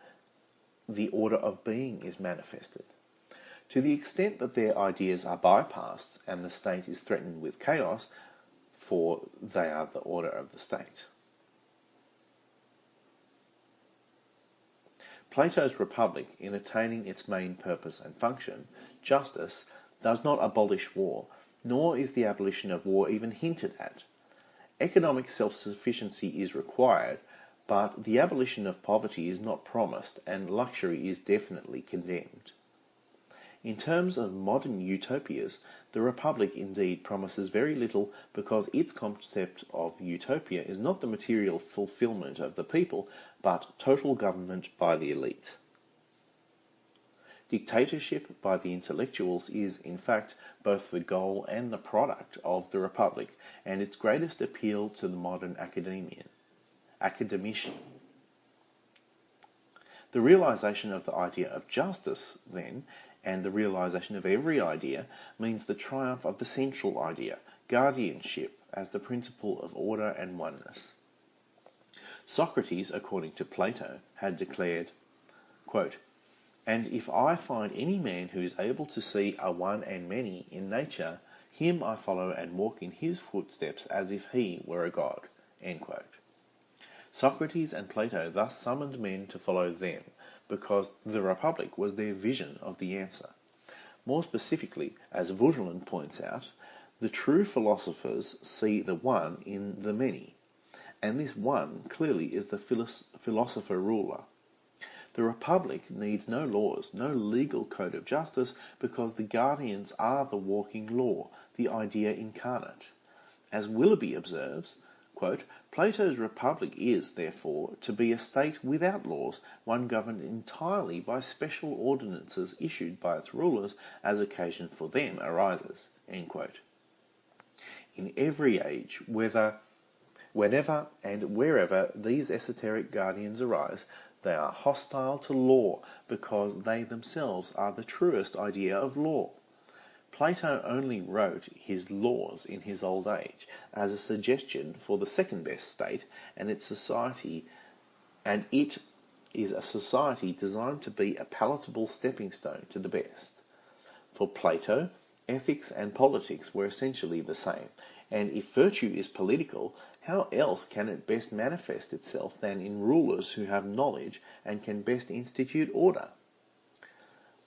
the order of being is manifested. To the extent that their ideas are bypassed and the state is threatened with chaos, for they are the order of the state. Plato's Republic, in attaining its main purpose and function, justice, does not abolish war, nor is the abolition of war even hinted at. Economic self-sufficiency is required, but the abolition of poverty is not promised, and luxury is definitely condemned. In terms of modern utopias, the Republic indeed promises very little, because its concept of utopia is not the material fulfillment of the people, but total government by the elite. Dictatorship by the intellectuals is, in fact, both the goal and the product of the Republic, and its greatest appeal to the modern academician. The realization of the idea of justice, then, and the realization of every idea, means the triumph of the central idea, guardianship, as the principle of order and oneness. Socrates, according to Plato, had declared, quote, "And if I find any man who is able to see a one and many in nature, him I follow and walk in his footsteps as if he were a god." End quote. Socrates and Plato thus summoned men to follow them, because the Republic was their vision of the answer. More specifically, as Vaugeland points out, the true philosophers see the one in the many, and this one clearly is the philosopher-ruler. The Republic needs no laws, no legal code of justice, because the guardians are the walking law, the idea incarnate. As Willoughby observes, quote, "Plato's Republic is, therefore, to be a state without laws, one governed entirely by special ordinances issued by its rulers as occasion for them arises." End quote. In every age, whenever and wherever these esoteric guardians arise, they are hostile to law, because they themselves are the truest idea of law. Plato only wrote his laws in his old age as a suggestion for the second best state, and it is a society designed to be a palatable stepping stone to the best. For Plato, ethics and politics were essentially the same, and if virtue is political, how else can it best manifest itself than in rulers who have knowledge and can best institute order?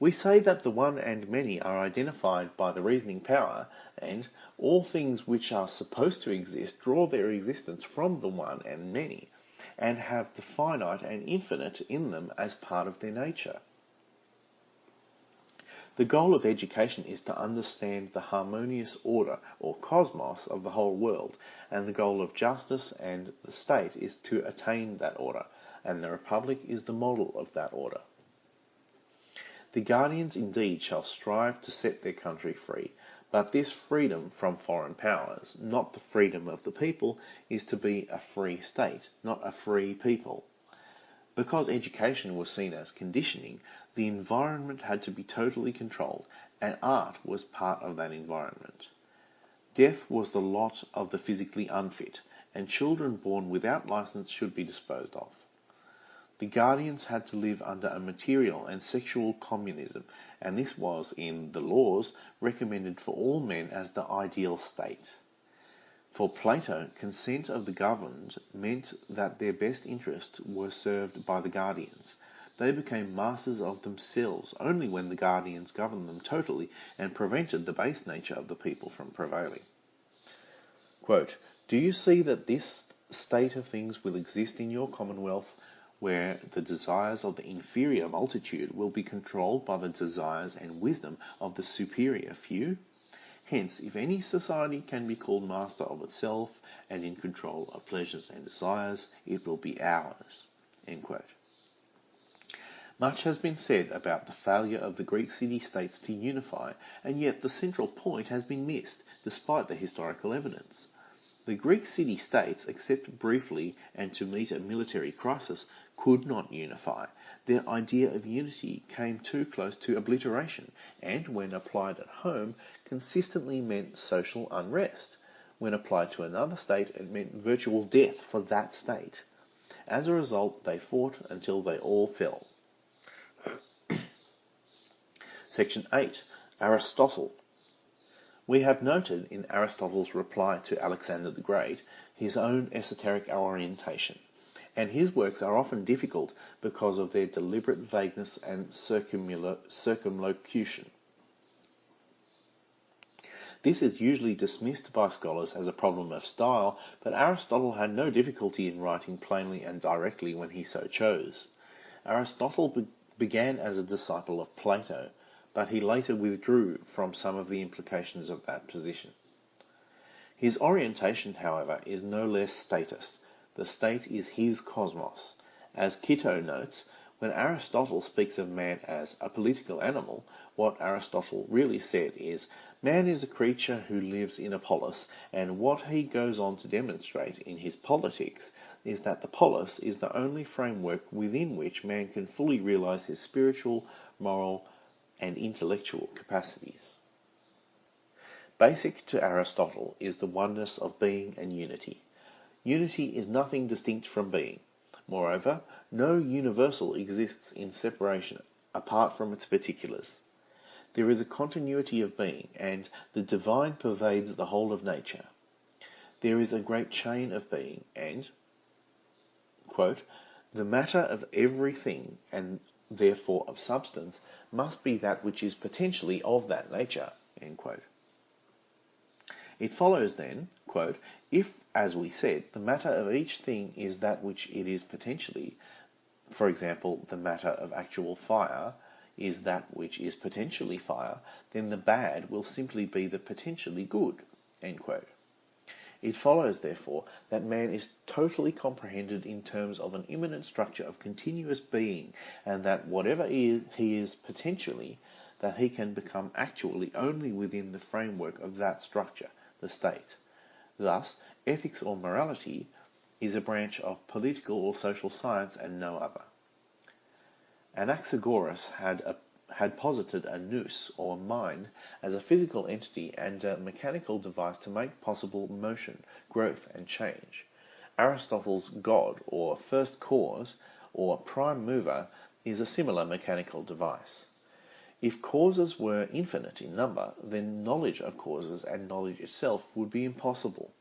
We say that the one and many are identified by the reasoning power, and all things which are supposed to exist draw their existence from the one and many, and have the finite and infinite in them as part of their nature. The goal of education is to understand the harmonious order, or cosmos, of the whole world, and the goal of justice and the state is to attain that order, and the Republic is the model of that order. The guardians indeed shall strive to set their country free, but this freedom from foreign powers, not the freedom of the people, is to be a free state, not a free people. Because education was seen as conditioning, the environment had to be totally controlled, and art was part of that environment. Death was the lot of the physically unfit, and children born without license should be disposed of. The guardians had to live under a material and sexual communism, and this was, in the laws, recommended for all men as the ideal state. For Plato, consent of the governed meant that their best interests were served by the guardians. They became masters of themselves only when the guardians governed them totally and prevented the base nature of the people from prevailing. Quote, "Do you see that this state of things will exist in your commonwealth, where the desires of the inferior multitude will be controlled by the desires and wisdom of the superior few? Hence, if any society can be called master of itself and in control of pleasures and desires, it will be ours." End quote. Much has been said about the failure of the Greek city-states to unify, and yet the central point has been missed, despite the historical evidence. The Greek city-states, except briefly and to meet a military crisis, could not unify. Their idea of unity came too close to obliteration, and when applied at home, consistently meant social unrest. When applied to another state, it meant virtual death for that state. As a result, they fought until they all fell. Section 8. Aristotle. We have noted in Aristotle's reply to Alexander the Great his own esoteric orientation, and his works are often difficult because of their deliberate vagueness and circumlocution. This is usually dismissed by scholars as a problem of style, but Aristotle had no difficulty in writing plainly and directly when he so chose. Aristotle began as a disciple of Plato, but he later withdrew from some of the implications of that position. His orientation, however, is no less statist. The state is his cosmos. As Kitto notes, when Aristotle speaks of man as a political animal, what Aristotle really said is, man is a creature who lives in a polis, and what he goes on to demonstrate in his politics is that the polis is the only framework within which man can fully realize his spiritual, moral, and intellectual capacities. Basic to Aristotle is the oneness of being and unity. Unity is nothing distinct from being. Moreover, no universal exists in separation apart from its particulars. There is a continuity of being, and the divine pervades the whole of nature. There is a great chain of being, and, quote, "the matter of everything, and therefore of substance, must be that which is potentially of that nature." End quote. It follows then, quote, "if, as we said, the matter of each thing is that which it is potentially, for example, the matter of actual fire is that which is potentially fire, then the bad will simply be the potentially good." End quote. It follows, therefore, that man is totally comprehended in terms of an immanent structure of continuous being, and that whatever he is potentially, that he can become actually only within the framework of that structure, the state. Thus, ethics or morality is a branch of political or social science and no other. Anaxagoras had posited a nous, or mind, as a physical entity and a mechanical device to make possible motion, growth, and change. Aristotle's God, or first cause, or prime mover, is a similar mechanical device. If causes were infinite in number, then knowledge of causes and knowledge itself would be impossible.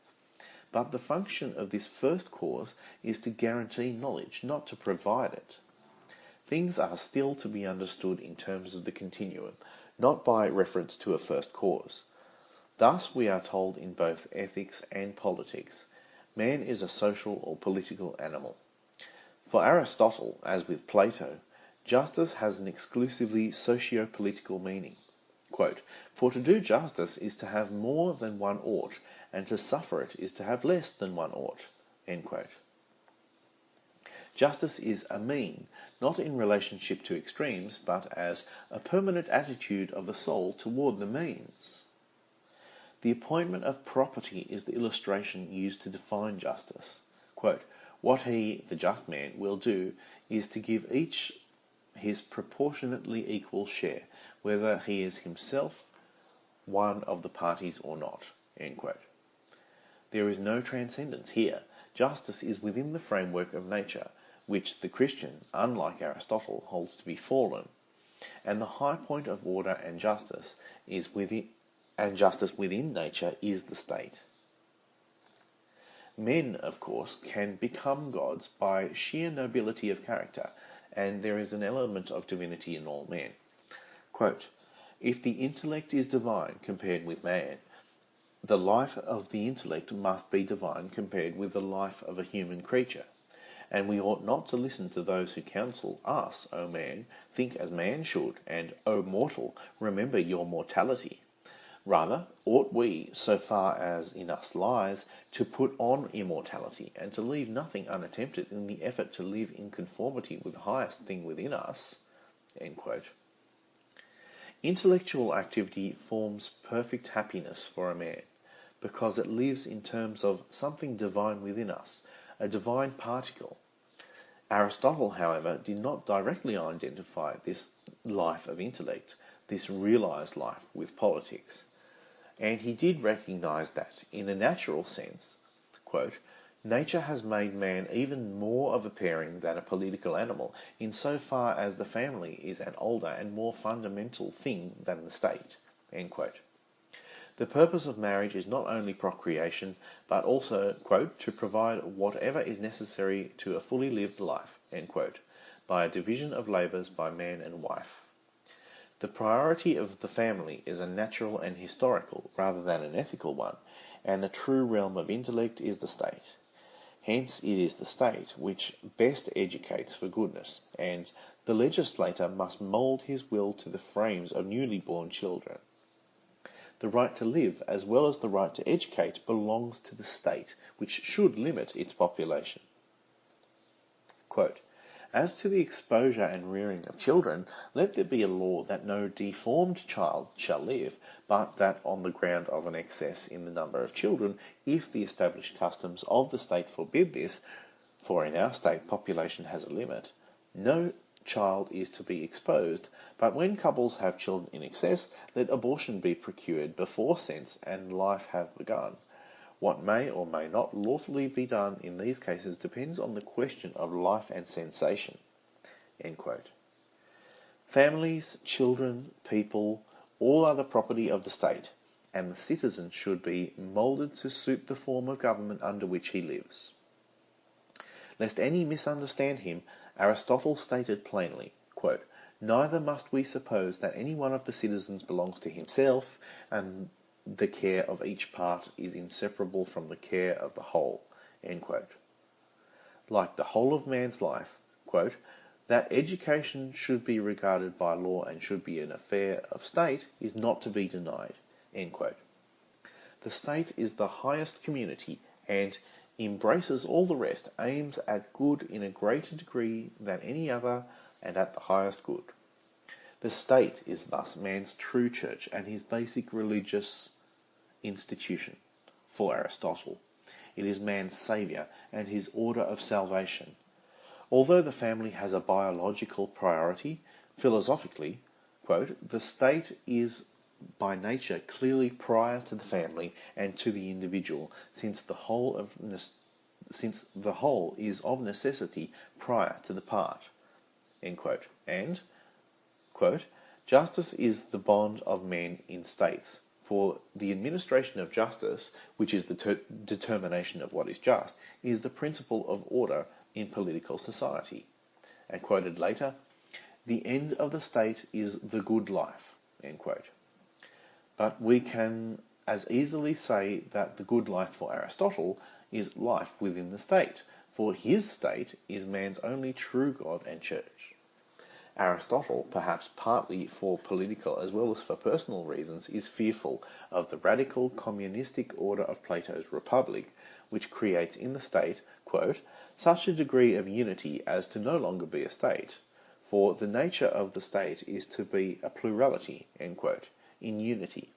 But the function of this first cause is to guarantee knowledge, not to provide it. Things are still to be understood in terms of the continuum, not by reference to a first cause. Thus we are told in both ethics and politics, man is a social or political animal. For Aristotle, as with Plato, justice has an exclusively socio-political meaning. Quote, "For to do justice is to have more than one ought, and to suffer it is to have less than one ought." End quote. Justice is a mean, not in relationship to extremes, but as a permanent attitude of the soul toward the means. The appointment of property is the illustration used to define justice. Quote, "What he, the just man, will do is to give each his proportionately equal share, whether he is himself one of the parties or not." End quote. There is no transcendence here. Justice is within the framework of nature, which the Christian, unlike Aristotle, holds to be fallen, and the high point of order and justice within nature is the state. Men, of course, can become gods by sheer nobility of character, and there is an element of divinity in all men. Quote, if the intellect is divine compared with man, the life of the intellect must be divine compared with the life of a human creature. And we ought not to listen to those who counsel us, O man, think as man should, and, O mortal, remember your mortality. Rather, ought we, so far as in us lies, to put on immortality, and to leave nothing unattempted in the effort to live in conformity with the highest thing within us. End quote. Intellectual activity forms perfect happiness for a man, because it lives in terms of something divine within us, a divine particle. Aristotle, however, did not directly identify this life of intellect, this realized life, with politics. And he did recognize that, in a natural sense, quote, nature has made man even more of a pairing than a political animal, in so far as the family is an older and more fundamental thing than the state. End quote. The purpose of marriage is not only procreation, but also, quote, to provide whatever is necessary to a fully lived life, end quote, by a division of labours by man and wife. The priority of the family is a natural and historical rather than an ethical one, and the true realm of intellect is the state. Hence it is the state which best educates for goodness, and the legislator must mould his will to the frames of newly born children. The right to live, as well as the right to educate, belongs to the state, which should limit its population. Quote, as to the exposure and rearing of children, let there be a law that no deformed child shall live, but that on the ground of an excess in the number of children, if the established customs of the state forbid this, for in our state population has a limit, no child is to be exposed, but when couples have children in excess, let abortion be procured before sense and life have begun. What may or may not lawfully be done in these cases depends on the question of life and sensation. End quote. Families, children, people, all are the property of the state, and the citizen should be moulded to suit the form of government under which he lives. Lest any misunderstand him, Aristotle stated plainly, quote, neither must we suppose that any one of the citizens belongs to himself, and the care of each part is inseparable from the care of the whole. End quote. Like the whole of man's life, quote, that education should be regarded by law and should be an affair of state is not to be denied. End quote. The state is the highest community and embraces all the rest, aims at good in a greater degree than any other and at the highest good. The state is thus man's true church and his basic religious institution. For Aristotle, it is man's saviour and his order of salvation. Although the family has a biological priority, philosophically, quote, the state is by nature clearly prior to the family and to the individual, since the whole is of necessity prior to the part. End quote. And, quote, justice is the bond of men in states, for the administration of justice, which is the determination of what is just, is the principle of order in political society. And quoted later, the end of the state is the good life, end quote. But we can as easily say that the good life for Aristotle is life within the state, for his state is man's only true God and church. Aristotle, perhaps partly for political as well as for personal reasons, is fearful of the radical communistic order of Plato's Republic, which creates in the state, quote, such a degree of unity as to no longer be a state, for the nature of the state is to be a plurality, end quote, in unity.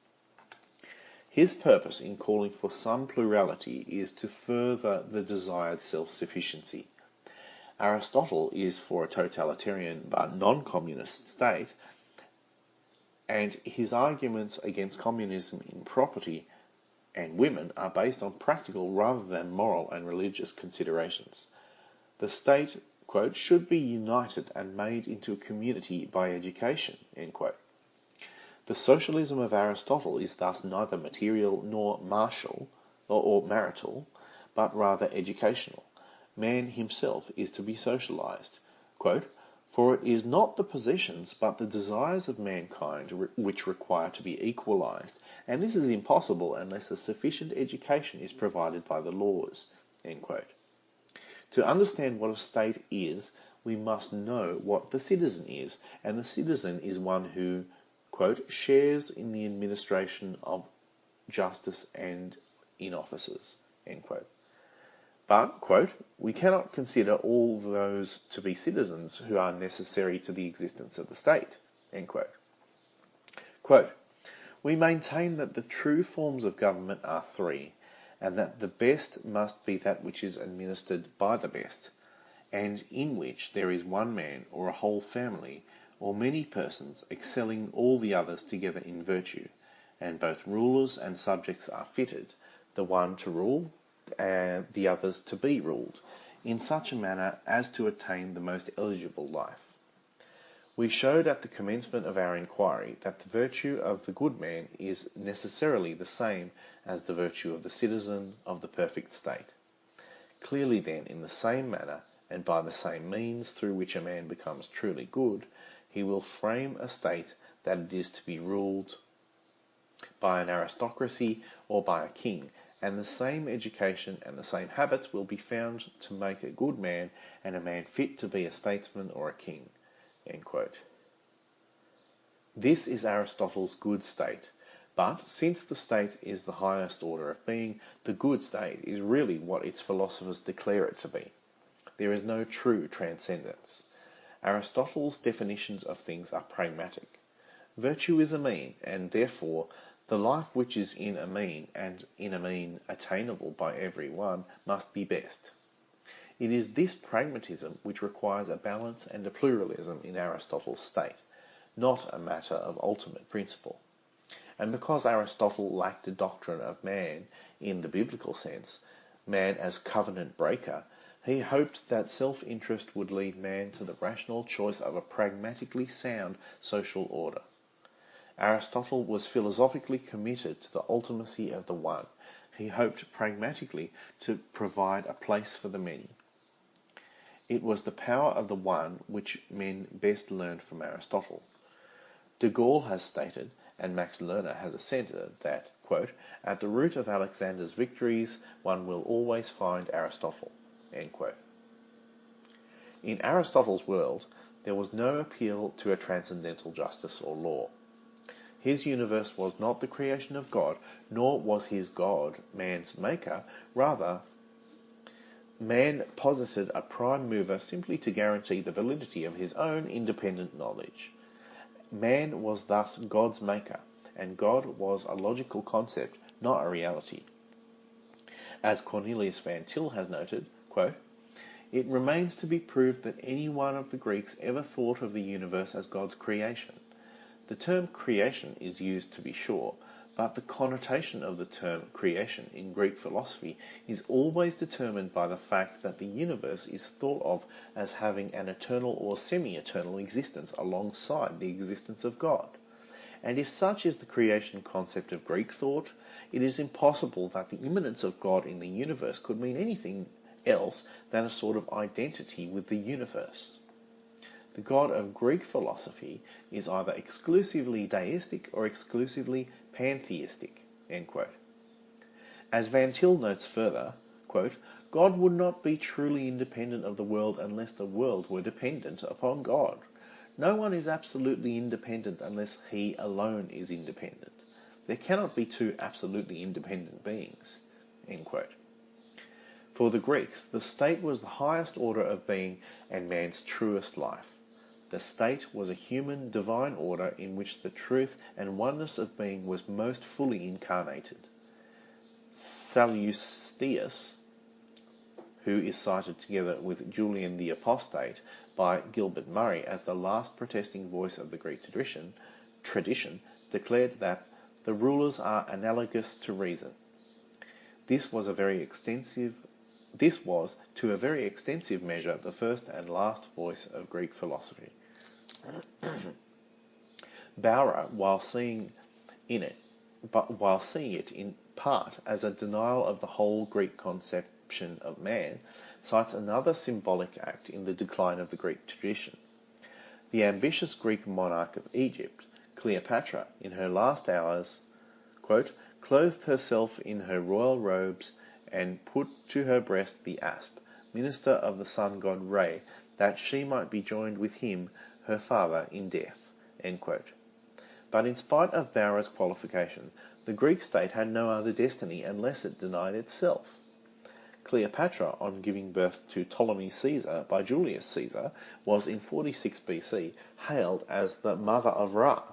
His purpose in calling for some plurality is to further the desired self-sufficiency. Aristotle is for a totalitarian but non-communist state, and his arguments against communism in property and women are based on practical rather than moral and religious considerations. The state, quote, should be united and made into a community by education, end quote. The socialism of Aristotle is thus neither material nor martial or marital, but rather educational. Man himself is to be socialized. Quote, "For it is not the possessions, but the desires of mankind which require to be equalized, and this is impossible unless a sufficient education is provided by the laws." End quote. To understand what a state is, we must know what the citizen is, and the citizen is one who, quote, "shares in the administration of justice and in offices," end quote. But, quote, "we cannot consider all those to be citizens who are necessary to the existence of the state," end quote. Quote, "We maintain that the true forms of government are three, and that the best must be that which is administered by the best, and in which there is one man or a whole family or many persons excelling all the others together in virtue, and both rulers and subjects are fitted, the one to rule and the others to be ruled, in such a manner as to attain the most eligible life. We showed at the commencement of our inquiry that the virtue of the good man is necessarily the same as the virtue of the citizen of the perfect state. Clearly then, in the same manner, and by the same means through which a man becomes truly good, he will frame a state that it is to be ruled by an aristocracy or by a king, and the same education and the same habits will be found to make a good man and a man fit to be a statesman or a king." End quote. This is Aristotle's good state, but since the state is the highest order of being, the good state is really what its philosophers declare it to be. There is no true transcendence. Aristotle's definitions of things are pragmatic. Virtue is a mean, and therefore the life which is in a mean, and in a mean attainable by every one, must be best. It is this pragmatism which requires a balance and a pluralism in Aristotle's state, not a matter of ultimate principle. And because Aristotle lacked a doctrine of man in the biblical sense, man as covenant breaker, he hoped that self-interest would lead man to the rational choice of a pragmatically sound social order. Aristotle was philosophically committed to the ultimacy of the one. He hoped pragmatically to provide a place for the many. It was the power of the one which men best learned from Aristotle. De Gaulle has stated, and Max Lerner has assented, that, quote, "at the root of Alexander's victories one will always find Aristotle." End quote. In Aristotle's world, there was no appeal to a transcendental justice or law. His universe was not the creation of God, nor was his God man's maker. Rather, man posited a prime mover simply to guarantee the validity of his own independent knowledge. Man was thus God's maker, and God was a logical concept, not a reality. As Cornelius Van Til has noted, quote, "It remains to be proved that any one of the Greeks ever thought of the universe as God's creation. The term creation is used, to be sure, but the connotation of the term creation in Greek philosophy is always determined by the fact that the universe is thought of as having an eternal or semi-eternal existence alongside the existence of God. And if such is the creation concept of Greek thought, it is impossible that the immanence of God in the universe could mean anything else than a sort of identity with the universe. The God of Greek philosophy is either exclusively deistic or exclusively pantheistic." End quote. As Van Til notes further, quote, "God would not be truly independent of the world unless the world were dependent upon God. No one is absolutely independent unless he alone is independent. There cannot be two absolutely independent beings." End quote. For the Greeks, the state was the highest order of being and man's truest life. The state was a human, divine order in which the truth and oneness of being was most fully incarnated. Sallustius, who is cited together with Julian the Apostate by Gilbert Murray as the last protesting voice of the Greek tradition, declared that the rulers are analogous to reason. This was, to a very extensive measure, the first and last voice of Greek philosophy. Bauer, while seeing it in part as a denial of the whole Greek concept conception of man, cites another symbolic act in the decline of the Greek tradition. The ambitious Greek monarch of Egypt, Cleopatra, in her last hours, quote, clothed herself in her royal robes and put to her breast the asp, minister of the sun god Re, that she might be joined with him, her father, in death. End quote. But in spite of Varro's qualification, the Greek state had no other destiny unless it denied itself. Cleopatra, on giving birth to Ptolemy Caesar by Julius Caesar, was in 46 BC hailed as the mother of Ra.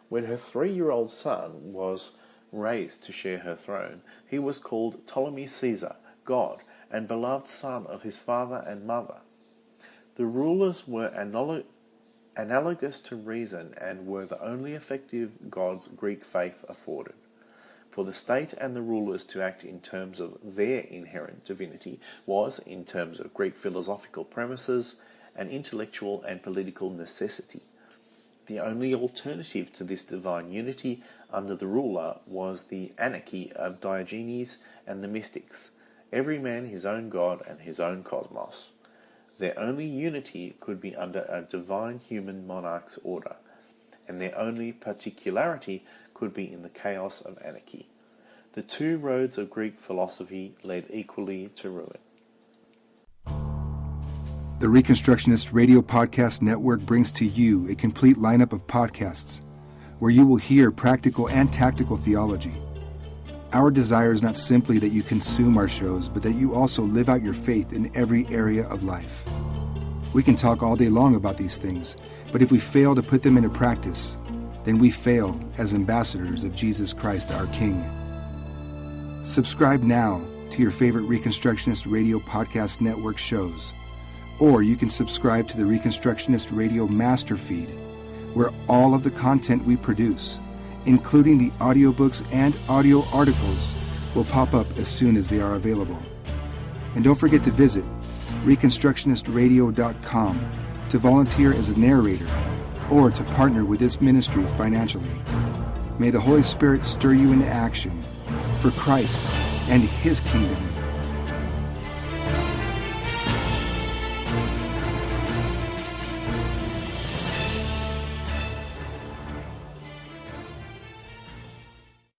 When her 3-year-old son was raised to share her throne, he was called Ptolemy Caesar, God, and beloved son of his father and mother. The rulers were analogous to reason and were the only effective gods Greek faith afforded. For the state and the rulers to act in terms of their inherent divinity was, in terms of Greek philosophical premises, an intellectual and political necessity. The only alternative to this divine unity under the ruler was the anarchy of Diogenes and the mystics, every man his own god and his own cosmos. Their only unity could be under a divine human monarch's order, and their only particularity could be in the chaos of anarchy. The two roads of Greek philosophy led equally to ruin. The Reconstructionist Radio Podcast Network brings to you a complete lineup of podcasts where you will hear practical and tactical theology. Our desire is not simply that you consume our shows, but that you also live out your faith in every area of life. We can talk all day long about these things, but if we fail to put them into practice, then we fail as ambassadors of Jesus Christ, our King. Subscribe now to your favorite Reconstructionist Radio Podcast Network shows, or you can subscribe to the Reconstructionist Radio Master Feed, where all of the content we produce, including the audiobooks and audio articles, will pop up as soon as they are available. And don't forget to visit ReconstructionistRadio.com to volunteer as a narrator or to partner with this ministry financially. May the Holy Spirit stir you into action for Christ and His kingdom.